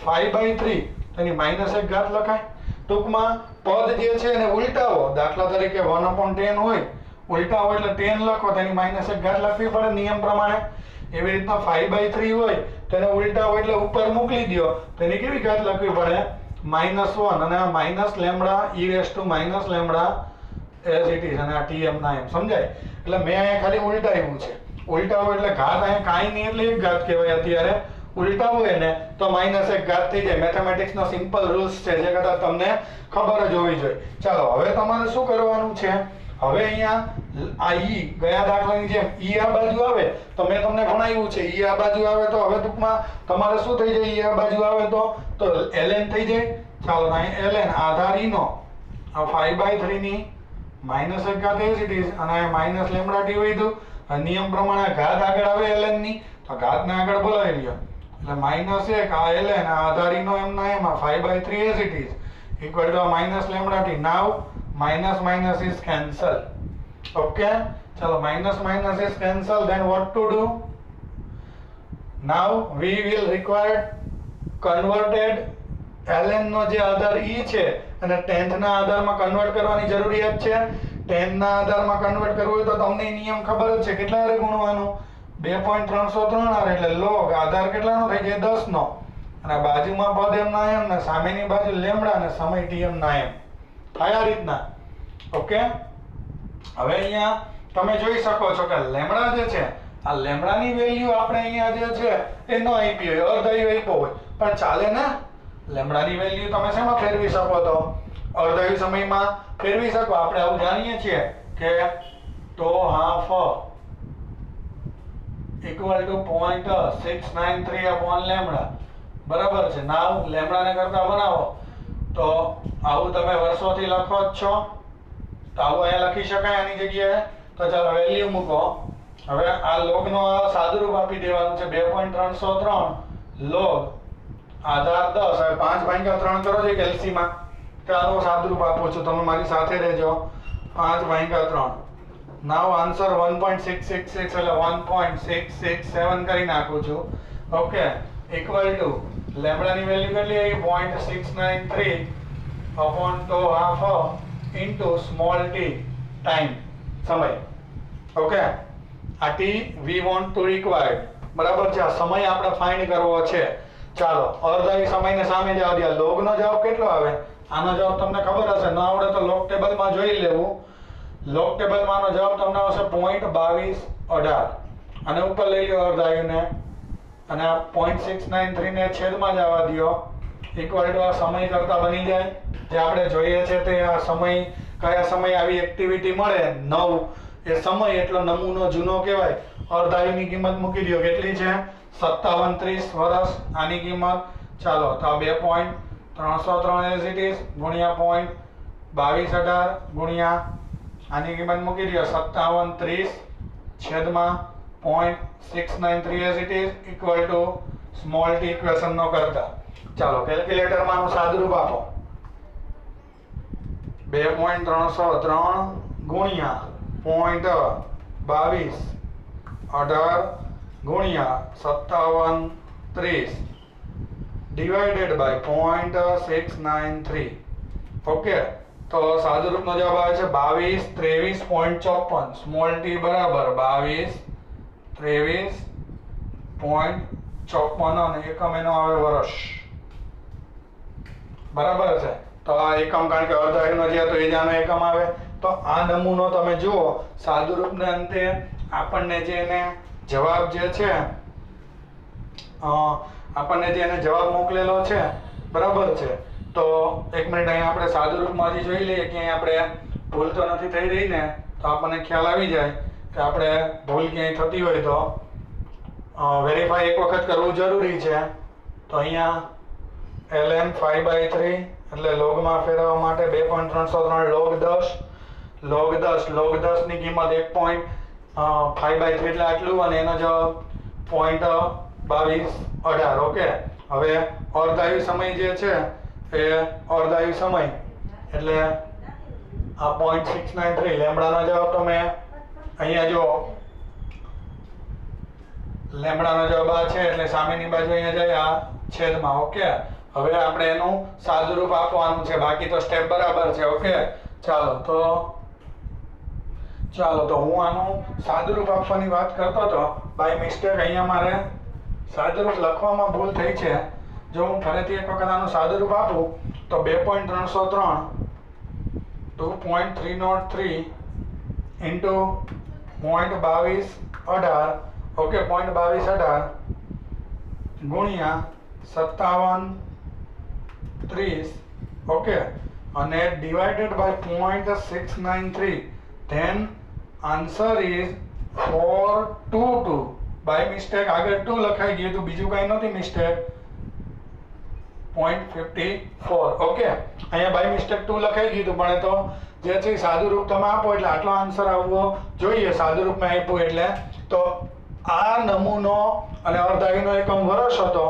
5/3 એની માઇનસ એક ઘાત લખાય. ટૂંકમાં પદ જે છે એને ઉલટાવો. દાખલા તરીકે 1/10 હોય, ઉલટાવો એટલે 10 લખો તો એની માઇનસ એક ઘાત લખવી પડે નિયમ પ્રમાણે. એવી રીતના 5/3 હોય તો એને ઉલટાવો એટલે ઉપર મોકલી દો તો એની કેવી ઘાત લખવી પડે? -1. અને આ minus lambda e raise to minus lambda as it is, અને આ tm ના એમ. સમજાય? એટલે મેં અહીંયા ખાલી ઉલટાવ્યું છે. ઉલટાવો એટલે ઘાત અહીંયા કાંઈ નહીં એટલે એક ઘાત કહેવાય. અત્યારે ઉલટાવો એને તો માઇનસ એક ઘાત થઈ જાય. મેથેમેટિક્સ નો સિમ્પલ રૂલ્સ છે જે કદાચ તમને ખબર જ હોવી જોઈએ. ચાલો, હવે તમારે શું કરવાનું છે? હવે અહીંયા આ e ગયા દાખલાની જેમ e આ બાજુ આવે તો મેં તમને ભણાવ્યું છે e આ બાજુ આવે તો હવે ટૂંકમાં તમારે શું થઈ જાય? e આ બાજુ આવે તો ln થઈ જાય. ચાલો, અહીં ln આધાર e નો આ 5/3 ની માઇનસ એક ઘાત એઝ ઇટ ઇઝ, અને આ માઇનસ લેમ્બડા t વધ્યું. નિયમ પ્રમાણે ઘાત આગળ આવે ln ની, તો ઘાતને આગળ બોલાવી લ્યો એટલે -1 આ ln આધાર e નો એમ ના એમ 5/3 as it is equal two minus lambda t. Now minus minus is cancel. Okay, chalo, minus minus is cancel. Then what to do? Now we will require converted ln નો જે આધાર e છે અને 10th ના આધારમાં convert કરવાની જરૂરિયાત છે. 10 ના આધારમાં convert કરવું હોય તો તમને નિયમ ખબર જ છે. કેટલા હારે ગુણવાનું? 2.303 હારે, એટલે log આધાર કેટલાનો થઈ જાય? 10 નો, અને બાજુમાં પદ એમ ના એમ ને સામેની બાજુ લેમડા અને સમય tm ના એમ થાય. આ રીતના. ઓકે, હવે અહીંયા તમે જોઈ શકો છો કે લેમડા જે છે, આ લેમડાની વેલ્યુ આપણે અહીંયા જે છે એ ન આપી હોય, અર્ધાયુ આપ્યો હોય, પણ ચાલે ને? લેમડાની વેલ્યુ તમે શેમાં ફેરવી શકો? તો અર્ધાયુ સમયમાં ફેરવી શકો. આપણે આવું જાણીએ છીએ કે તો half equal to 0.693 upon lambda, બરાબર છે. નાવ લેમડાને કરતા બનાવો તો આવું તમે વર્ષોથી લખો જ છો, તો આવું અહીંયા લખી શકાય આની જગ્યાએ. તો ચાલો વેલ્યુ મૂકો. હવે આ log નો સાદુરૂપ આપી દેવાનું છે. 2.303 log આધાર 10. હવે 5/3 કરો છો LC માં, તો આનું સાદુરૂપ આપું છું, તમે મારી સાથે રહેજો. 5/3. નાવ આન્સર 1.666 એટલે 1.667 કરી નાખું છું. ઓકે, ઇક્વલ ટુ લેમ્બડાની વેલ્યુ કેટલી આવી? 0.693 અપોન તો half into small t time, સમય. ઓકે, આ t we want to required, બરાબર છે. આ સમય આપણે ફાઇન્ડ કરવો છે. ચાલો અર્ધાયુ સમયને સામે જવા દે. log નો જવાબ કેટલો આવે? આનો જવાબ તમને ખબર હશે, ન આવડે તો log ટેબલમાં જોઈ લેવું. log ટેબલમાં આનો જવાબ તમને આવશે 0.2218, અને ઉપર લઈ લો અર્ધાયુને, અને આ 0.693 ને છેદમાં જ આવવા દો. ઇક્વલ ટુ આ સમય કરતા બની જાય. જે આપણે જોઈએ છે તે આ સમય, કયા સમય આવી એક્ટિવિટી મળે 9, એ સમય એટલો નમૂનો જૂનો કહેવાય. અર્ધાયુની કિંમત મૂકી દો. કેટલી છે? 57-30 વર્ષ આની કિંમત. ચાલો તો આ 2.303 એઝ ઇટ ઇઝ ગુણ્યા 0.2218 ગુણ્યા આની કિંમત મૂકી દો 57-30 છેદમાં 0.693 as it is equal to small t equation નો કરતા. ચાલો કેલ્ક્યુલેટરમાં આનું સાદુરૂપ આપો. 2.303 ગુણ્યા 0.2218 ગુણ્યા 57-30 ડિવાઇડેડ બાય 0.693. ઓકે, તો સાદુરૂપનો જવાબ આવે છે 22-23.54. સ્મોલ t બરાબર 22-23.54 અને એકમ એનો આવે વર્ષ, બરાબર છે. તો આ એકમ, કારણ કે અર્ધાયુનો જે હતો એ જ આનો એકમ આવે. તો આ નમૂનો તમે જુઓ, સાદુરૂપને અંતે આપણને જે એને જવાબ જે છે, આપણને જે એને જવાબ મોકલેલો છે, બરાબર છે. તો એક મિનિટ અહીંયા આપણે સાદુરૂપમાંથી જોઈ લઈએ કે અહીંયા આપણે ભૂલ તો નથી થઈ રહી ને, તો આપણને ખ્યાલ આવી જાય કે આપણે ભૂલ ક્યાંય થતી હોય તો વેરીફાઈ એક વખત કરવું જરૂરી છે. તો અહીંયા ln 5/3 એટલે લોગમાં ફેરવવા માટે 2.303 log 10 ની કિંમત 1.5/3 એટલે આટલું, અને એનો જવાબ 0.2218. ઓકે, હવે અર્ધાયુ સમય જે છે એ અર્ધાયુ સમય એટલે આ 0.693 લેમ્બડાનો જવાબ તમે અહીંયા જો લેમ્બડાનો જવાબ આ છે એટલે સામેની બાજુ અહીંયા જાય આ છેદમાં. ઓકે, હવે આપણે એનું સાદુરૂપ આપવાનું છે, બાકી તો સ્ટેપ બરાબર છે. ઓકે, ચાલો તો હું આનું સાદુરૂપ આપવાની વાત કરતો હતો. બાય મિસ્ટેક અહીંયા મારે સાદુરૂપ લખવામાં ભૂલ થઈ છે. જો હું ફરીથી એક વખત આનું સાદુરૂપ આપું તો 2.303 2.303 ઇન્ટુ 0.2218. ઓકે, 0.2218 ગુણ્યા 57-30. ઓકે, અને divided by 0.693. Then answer is 422. By mistake આગળ 2 લખાઈ ગયું હતું, બીજું કાંઈ નથી મિસ્ટેક. 0.54. ઓકે, અહીંયા બાય મિસ્ટેક 2 લખાઈ ગયું હતું, પણ એ તો જે છે સાદુરૂપ તમે આપો એટલે આટલો આન્સર આવવો જોઈએ. સાદુરૂપમાં આપ્યું એટલે તો આ નમૂનો અને અર્ધાયુનો એકમ વર્ષ હતો,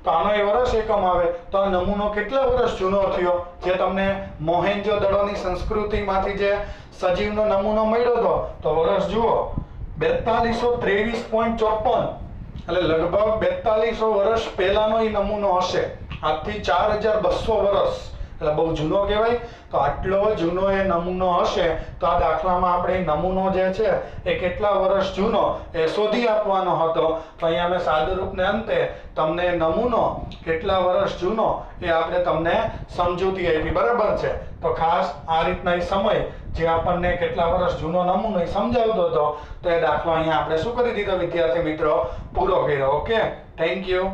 તો આનો એ વર્ષ એકમ આવે. તો આ નમૂનો કેટલા વર્ષ જૂનો થયો? જે તમને મોહેન્જો-દડોની સંસ્કૃતિમાંથી જે સજીવનો નમૂનો મળ્યો હતો, તો વર્ષ જુઓ 4223.54, એટલે લગભગ 4200 વર્ષ પહેલાનો એ નમૂનો હશે. આજથી 4200 વર્ષ, એટલે બહુ જૂનો કહેવાય. તો આટલો જૂનો એ નમૂનો હશે તો આ દાખલામાં આપણે નમૂનો જે છે એ કેટલા વર્ષ જૂનો એ શોધી આપવાનો હતો. તો અહીંયા મેં સાદુરૂપને અંતે તમને નમૂનો કેટલા વર્ષ જૂનો એ આપણે તમને સમજૂતી આપી, બરાબર છે. તો ખાસ આ રીતના એ સમય જે આપણને કેટલા વર્ષ જૂનો નમૂનો એ સમજાવતો હતો, તો એ દાખલો અહીંયા આપણે શું કરી દીધો વિદ્યાર્થી મિત્રો, પૂરો કર્યો. Okay, thank you.